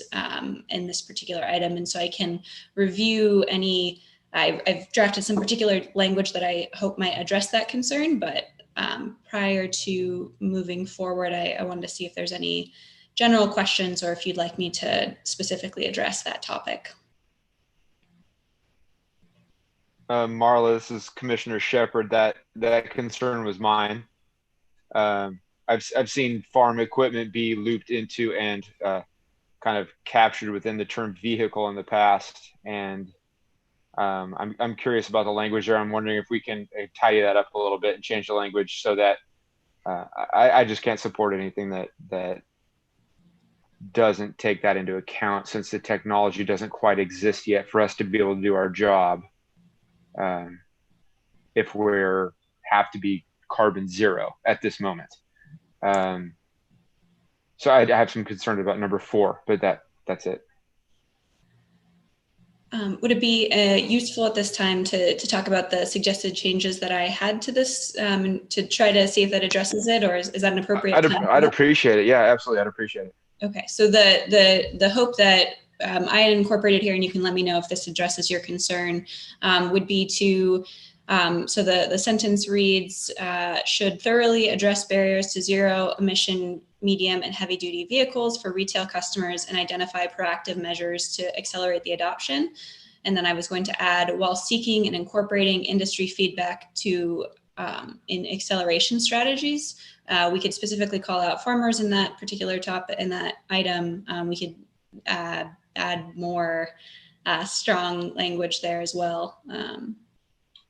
Speaker 13: in this particular item. And so I can review I've drafted some particular language that I hope might address that concern, but prior to moving forward, I wanted to see if there's any general questions or if you'd like me to specifically address that topic.
Speaker 11: Marla, this is Commissioner Shepherd. That concern was mine. I've seen farm equipment be looped into and kind of captured within the term vehicle in the past, and I'm curious about the language there. I'm wondering if we can tidy that up a little bit and change the language so that I just can't support anything that doesn't take that into account, since the technology doesn't quite exist yet for us to be able to do our job. If we're have to be carbon zero at this moment. So I have some concern about number 4, but that's it.
Speaker 13: Would it be useful at this time to talk about the suggested changes that I had to this to try to see if that addresses it, or is that an appropriate time?
Speaker 11: I'd appreciate it. Yeah, absolutely. I'd appreciate it.
Speaker 13: Okay, so the hope that I had incorporated here, and you can let me know if this addresses your concern, would be to so the sentence reads, should thoroughly address barriers to zero emission medium and heavy duty vehicles for retail customers and identify proactive measures to accelerate the adoption. And then I was going to add, while seeking and incorporating industry feedback to in acceleration strategies. We could specifically call out farmers in that particular topic, in that item. We could add more strong language there as well.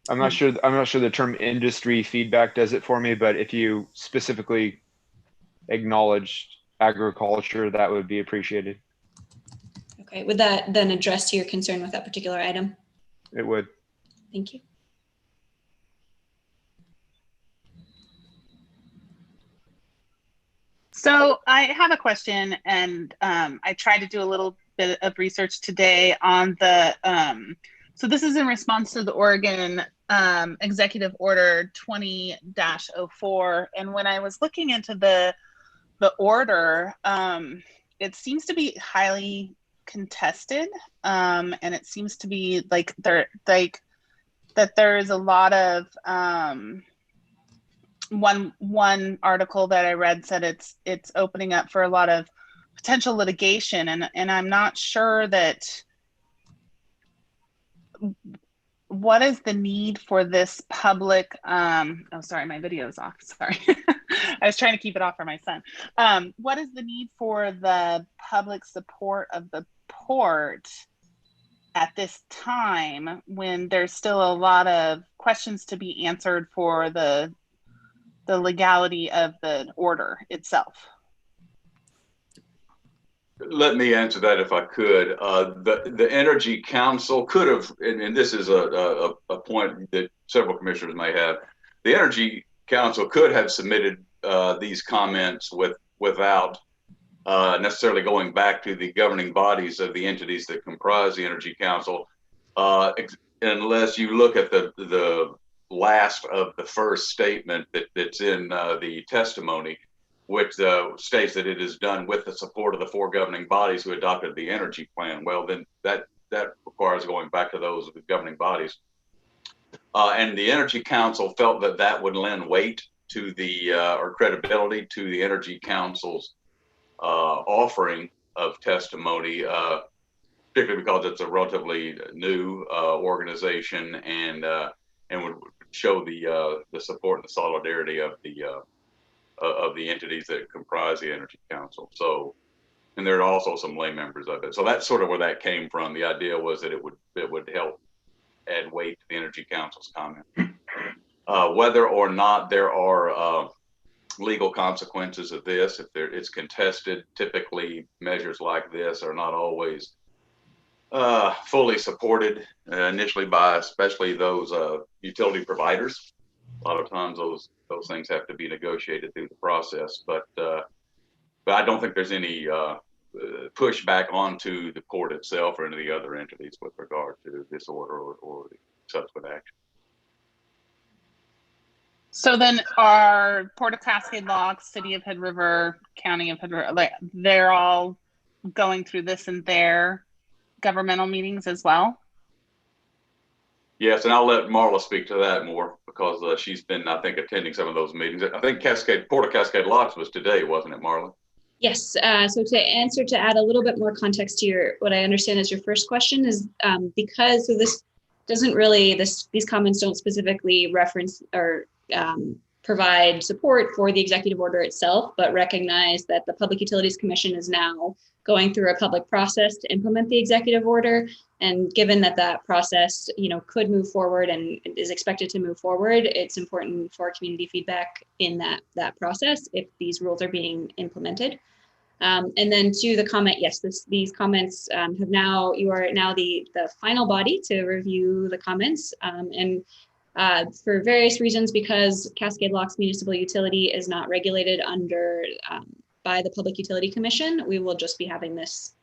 Speaker 11: I'm not sure the term industry feedback does it for me, but if you specifically acknowledged agriculture, that would be appreciated.
Speaker 13: Okay, would that then address your concern with that particular item?
Speaker 11: It would.
Speaker 13: Thank you.
Speaker 3: So I have a question, and I tried to do a little bit of research today on the, so this is in response to the Oregon Executive Order 20-04. And when I was looking into the order, it seems to be highly contested. And it seems to be like that there is a lot of, one article that I read said it's opening up for a lot of potential litigation, and I'm not sure that what is the need for this public oh sorry, my video is off, sorry. I was trying to keep it off for my son. What is the need for the public support of the port at this time when there's still a lot of questions to be answered for the legality of the order itself?
Speaker 8: Let me answer that if I could. The Energy Council could have, and this is a point that several commissioners may have, the Energy Council could have submitted these comments without necessarily going back to the governing bodies of the entities that comprise the Energy Council, unless you look at the last of the first statement that's in the testimony, which states that it is done with the support of the four governing bodies who adopted the energy plan. Well, then that requires going back to those governing bodies. And the Energy Council felt that would lend weight to the, or credibility to the Energy Council's offering of testimony, particularly because it's a relatively new organization and would show the support and the solidarity of the entities that comprise the Energy Council. So, and there are also some lay members of it. So that's sort of where that came from. The idea was that it would help add weight to the Energy Council's comment. Whether or not there are legal consequences of this, if it's contested, typically measures like this are not always fully supported initially by especially those utility providers. A lot of times those things have to be negotiated through the process, but I don't think there's any pushback onto the port itself or any of the other entities with regard to this order or the subsequent action.
Speaker 3: So then are Port of Cascade Locks, City of Hood River, County of Hood River, like they're all going through this in their governmental meetings as well?
Speaker 8: Yes, and I'll let Marla speak to that more because she's been, I think, attending some of those meetings. I think Port of Cascade Locks was today, wasn't it, Marla?
Speaker 13: Yes. So to add a little bit more context to what I understand is your first question is because so this doesn't really, these comments don't specifically reference or provide support for the executive order itself, but recognize that the Public Utilities Commission is now going through a public process to implement the executive order. And given that process, could move forward and is expected to move forward, it's important for community feedback in that process if these rules are being implemented. And then to the comment, yes, these comments you are now the final body to review the comments. For various reasons, because Cascade Locks Municipal Utility is not regulated by the Public Utility Commission, we will just be having this,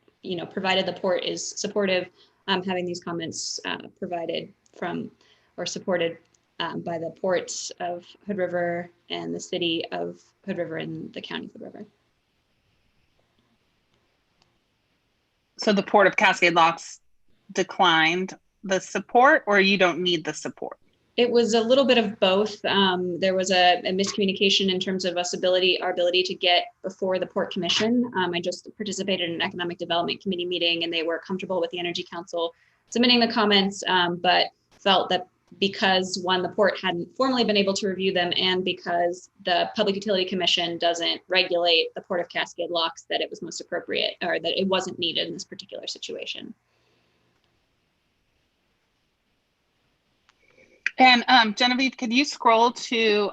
Speaker 13: provided the port is supportive, having these comments provided from or supported by the ports of Hood River and the city of Hood River and the county of Hood River.
Speaker 3: So the Port of Cascade Locks declined the support, or you don't need the support?
Speaker 13: It was a little bit of both. There was a miscommunication in terms of our ability to get before the Port Commission. I just participated in an Economic Development Committee meeting and they were comfortable with the Energy Council submitting the comments, but felt that because one, the port hadn't formally been able to review them, and because the Public Utility Commission doesn't regulate the Port of Cascade locks, that it was most appropriate, or that it wasn't needed in this particular situation.
Speaker 3: And Genevieve, could you scroll to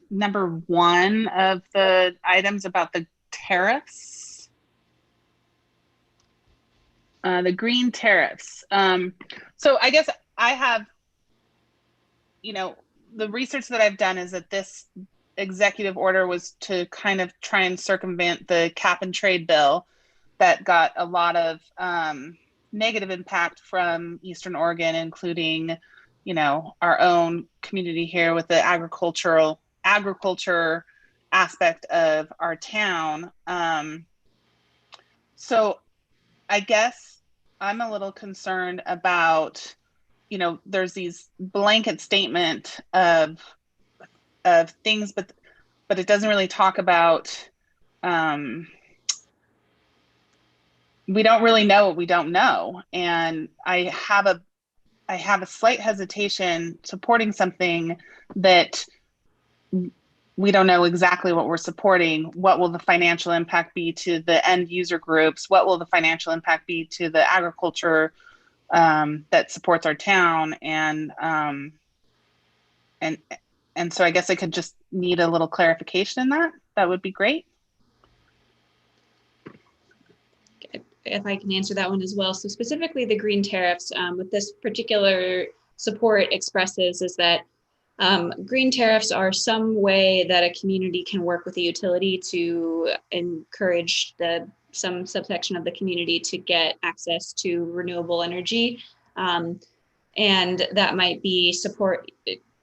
Speaker 3: number 1 of the items about the tariffs? The green tariffs. So I guess I have, the research that I've done is that this executive order was to kind of try and circumvent the cap and trade bill that got a lot of negative impact from Eastern Oregon, including our own community here with the agriculture aspect of our town. So I guess I'm a little concerned about, there's these blanket statement of things, but it doesn't really talk about, we don't really know what we don't know. And I have a slight hesitation supporting something that we don't know exactly what we're supporting. What will the financial impact be to the end user groups? What will the financial impact be to the agriculture that supports our town? And so I guess I could just need a little clarification in that. That would be great.
Speaker 13: If I can answer that one as well. So specifically the green tariffs, what this particular support expresses is that green tariffs are some way that a community can work with a utility to encourage some subsection of the community to get access to renewable energy. And that might be support,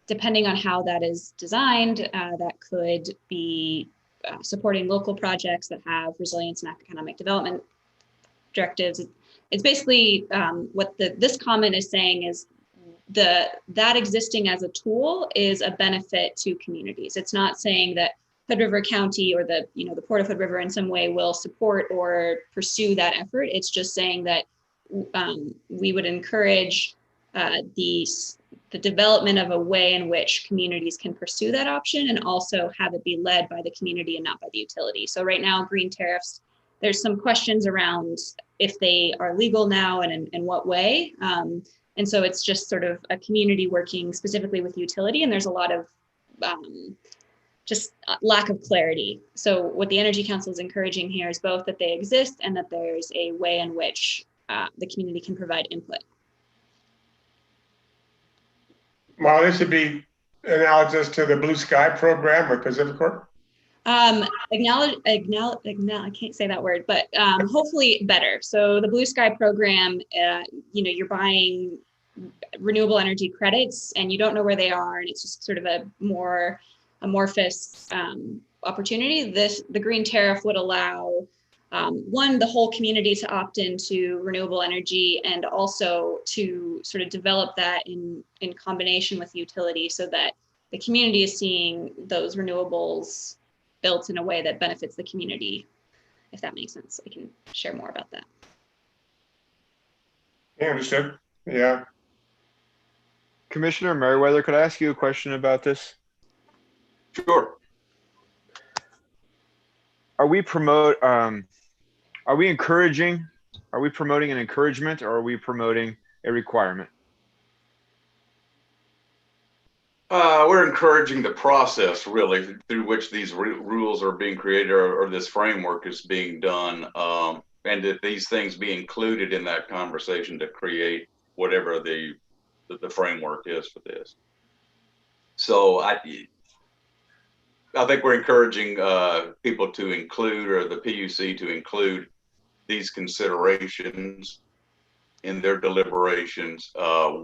Speaker 13: depending on how that is designed, that could be supporting local projects that have resilience and economic development directives. It's basically what this comment is saying is that existing as a tool is a benefit to communities. It's not saying that Hood River County or the Port of Hood River in some way will support or pursue that effort. It's just saying that we would encourage the development of a way in which communities can pursue that option, and also have it be led by the community and not by the utility. So right now, green tariffs, there's some questions around if they are legal now and in what way. And so it's just sort of a community working specifically with utility, and there's a lot of just lack of clarity. So what the Energy Council is encouraging here is both that they exist and that there's a way in which the community can provide input.
Speaker 5: Well, this would be analogous to the Blue Sky program with PacifiCorp.
Speaker 13: I can't say that word, but hopefully better. So the Blue Sky program, you're buying renewable energy credits and you don't know where they are, and it's just sort of a more amorphous opportunity. The green tariff would allow the whole community to opt into renewable energy, and also to sort of develop that in combination with utility, so that the community is seeing those renewables built in a way that benefits the community, if that makes sense. I can share more about that.
Speaker 5: Yeah, understood. Yeah.
Speaker 11: Commissioner Merriweather, could I ask you a question about this?
Speaker 8: Sure.
Speaker 11: Are we promoting an encouragement, or are we promoting a requirement?
Speaker 8: We're encouraging the process, really, through which these rules are being created, or this framework is being done, and that these things be included in that conversation to create whatever the framework is for this. So I think we're encouraging people to include, or the PUC to include, these considerations in their deliberations,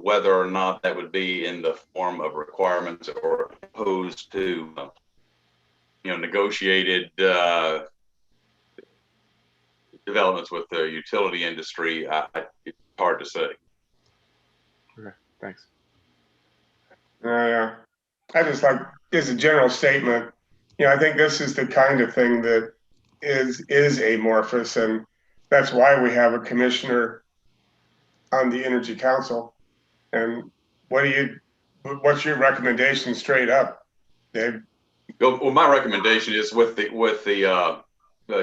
Speaker 8: whether or not that would be in the form of requirements or opposed to, negotiated developments with the utility industry. It's hard to say.
Speaker 11: Okay, thanks.
Speaker 5: Yeah. I just like, as a general statement, I think this is the kind of thing that is amorphous, and that's why we have a commissioner on the Energy Council. And what do What's your recommendation straight up, Dave?
Speaker 8: Well, my recommendation is with the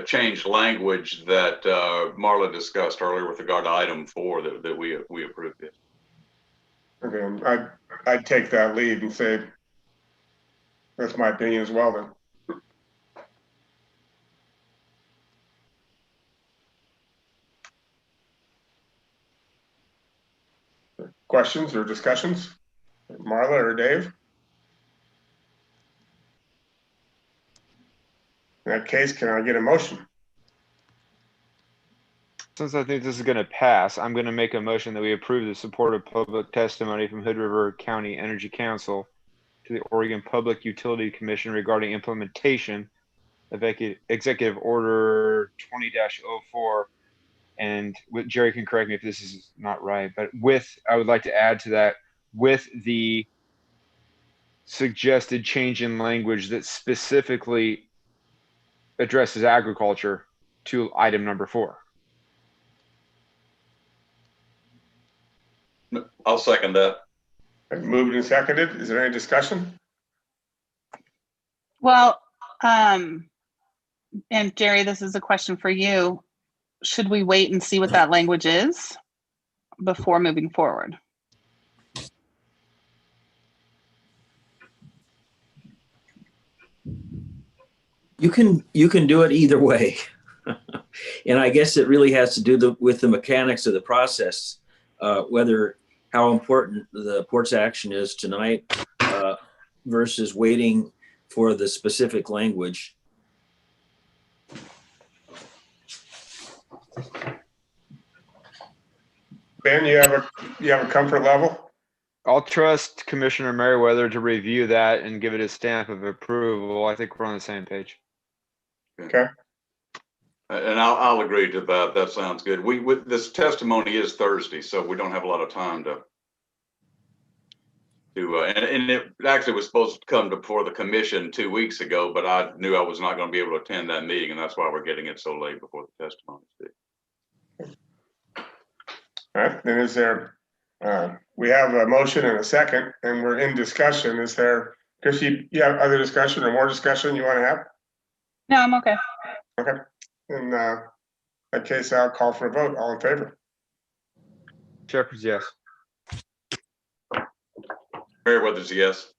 Speaker 8: changed language that Marla discussed earlier with regard to item 4 that we approved it.
Speaker 5: Okay, I'd take that lead and say that's my opinion as well then. Questions or discussions? Marla or Dave? In that case, can I get a motion?
Speaker 11: Since I think this is going to pass, I'm going to make a motion that we approve the support of public testimony from Hood River County Energy Council to the Oregon Public Utility Commission regarding implementation of Executive Order 20-04. And Jerry can correct me if this is not right, but I would like to add to that with the suggested change in language that specifically addresses agriculture to item number 4.
Speaker 8: I'll second that.
Speaker 5: Moved and seconded. Is there any discussion?
Speaker 3: Well, and Jerry, this is a question for you. Should we wait and see what that language is before moving forward?
Speaker 1: You can do it either way. And I guess it really has to do with the mechanics of the process, how important the port's action is tonight versus waiting for the specific language.
Speaker 5: Ben, you have a comfort level?
Speaker 11: I'll trust Commissioner Merriweather to review that and give it a stamp of approval. I think we're on the same page.
Speaker 5: Okay.
Speaker 8: And I'll agree to that. That sounds good. This testimony is Thursday, so we don't have a lot of time to and it actually was supposed to come before the commission 2 weeks ago, but I knew I was not going to be able to attend that meeting, and that's why we're getting it so late before the testimony.
Speaker 5: All right, then is there, we have a motion and a second, and we're in discussion. Is there, Chrissy, you have other discussion or more discussion you want to have?
Speaker 3: No, I'm okay.
Speaker 5: Okay, in that case, I'll call for a vote. All in favor?
Speaker 11: Shepherd's yes.
Speaker 8: Merriweather's a yes.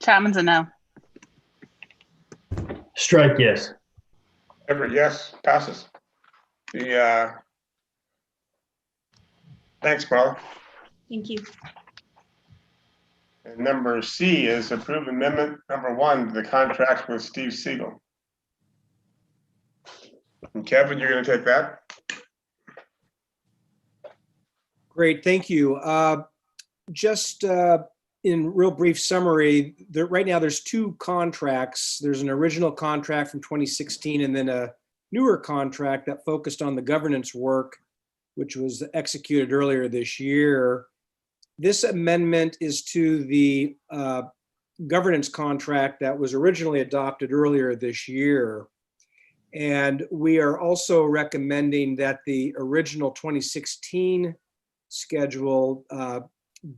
Speaker 3: Chapman's a no.
Speaker 14: Strike yes.
Speaker 5: Everett, yes, passes. Thanks, Marla.
Speaker 13: Thank you.
Speaker 5: And number C is approved amendment number 1 to the contract with Steve Siegel. And Kevin, you're going to take that?
Speaker 9: Great, thank you. Just in real brief summary, right now there's 2 contracts. There's an original contract from 2016 and then a newer contract that focused on the governance work, which was executed earlier this year. This amendment is to the governance contract that was originally adopted earlier this year. And we are also recommending that the original 2016 schedule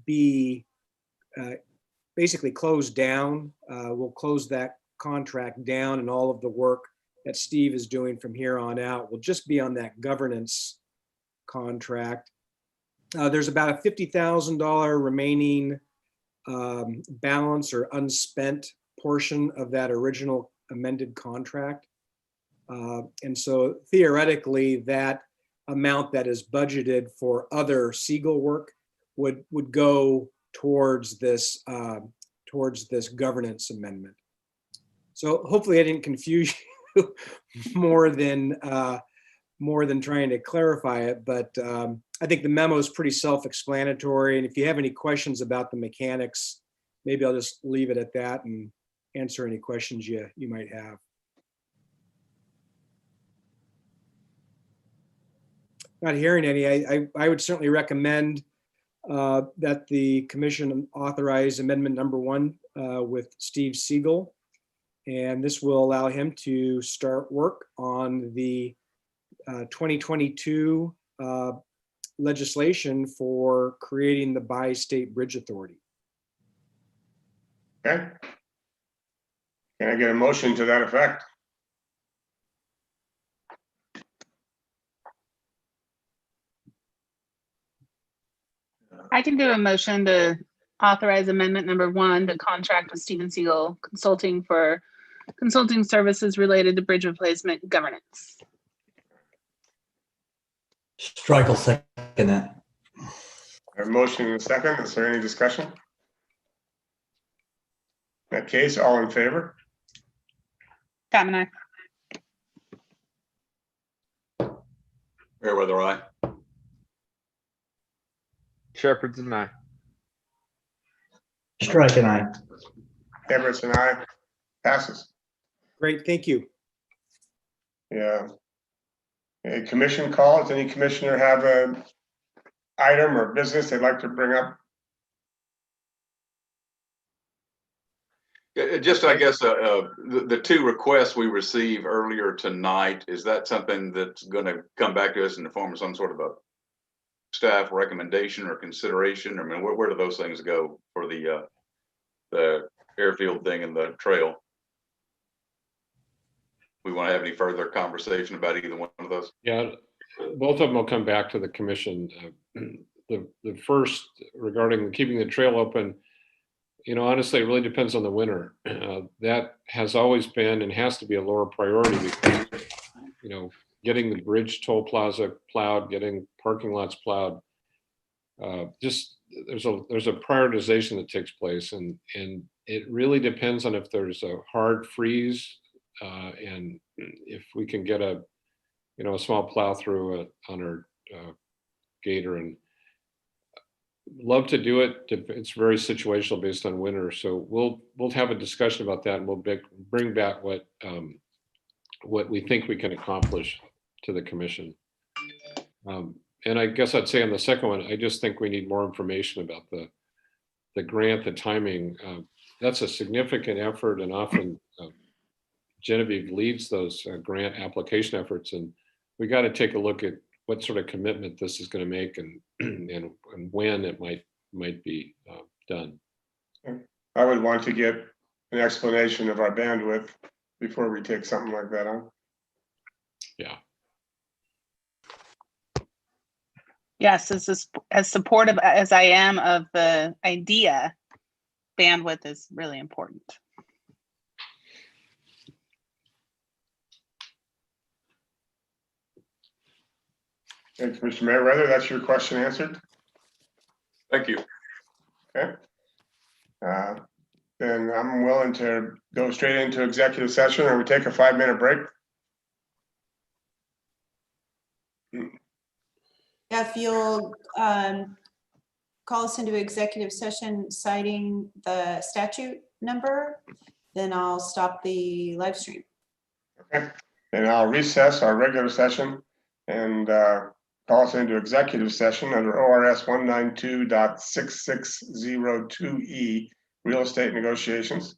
Speaker 9: be basically closed down. We'll close that contract down, and all of the work that Steve is doing from here on out will just be on that governance contract. There's about a $50,000 remaining balance or unspent portion of that original amended contract. And so theoretically, that amount that is budgeted for other Siegel work would go towards this governance amendment. So hopefully I didn't confuse you more than trying to clarify it, but I think the memo is pretty self-explanatory. And if you have any questions about the mechanics, maybe I'll just leave it at that and answer any questions you might have. Not hearing any, I would certainly recommend that the commission authorize amendment number 1 with Steve Siegel. And this will allow him to start work on the 2022 legislation for creating the Bi-State Bridge Authority.
Speaker 5: Okay. Can I get a motion to that effect?
Speaker 3: I can do a motion to authorize amendment number 1 to contract with Steven Siegel Consulting for consulting services related to bridge replacement governance.
Speaker 14: Strike will second that.
Speaker 5: A motion and a second. Is there any discussion? In that case, all in favor?
Speaker 3: Chapman, aye.
Speaker 8: Fairweather, aye.
Speaker 11: Shepherd's and I.
Speaker 14: Strike and I.
Speaker 5: Everett's and I. Passes.
Speaker 9: Great, thank you.
Speaker 5: Yeah. A commission call. Does any commissioner have an item or business they'd like to bring up?
Speaker 8: Just, I guess, the 2 requests we received earlier tonight, is that something that's going to come back to us in the form of some sort of a staff recommendation or consideration? I mean, where do those things go for the airfield thing and the trail? We want to have any further conversation about either one of those?
Speaker 2: Yeah, both of them will come back to the commission. The first regarding keeping the trail open, you know, honestly, it really depends on the winter. That has always been and has to be a lower priority because, you know, getting the bridge toll plaza plowed, getting parking lots plowed, just there's a prioritization that takes place, and it really depends on if there's a hard freeze and if we can get a small plow through on our gator, and love to do it. It's very situational based on winter, so we'll have a discussion about that, and we'll bring back what we think we can accomplish to the commission. And I guess I'd say on the second one, I just think we need more information about the grant, the timing. That's a significant effort, and often Genevieve leads those grant application efforts, and we got to take a look at what sort of commitment this is going to make and when it might be done.
Speaker 5: I would want to get an explanation of our bandwidth before we take something like that on.
Speaker 2: Yeah.
Speaker 3: Yes, as supportive as I am of the idea, bandwidth is really important.
Speaker 5: Okay, Commissioner Mayweather, that's your question answered?
Speaker 8: Thank you.
Speaker 5: Okay. Then I'm willing to go straight into executive session, and we take a 5-minute break.
Speaker 4: If you'll call us into executive session citing the statute number, then I'll stop the live stream.
Speaker 5: Okay, and I'll recess our regular session and call us into executive session under ORS 192.6602E, real estate negotiations.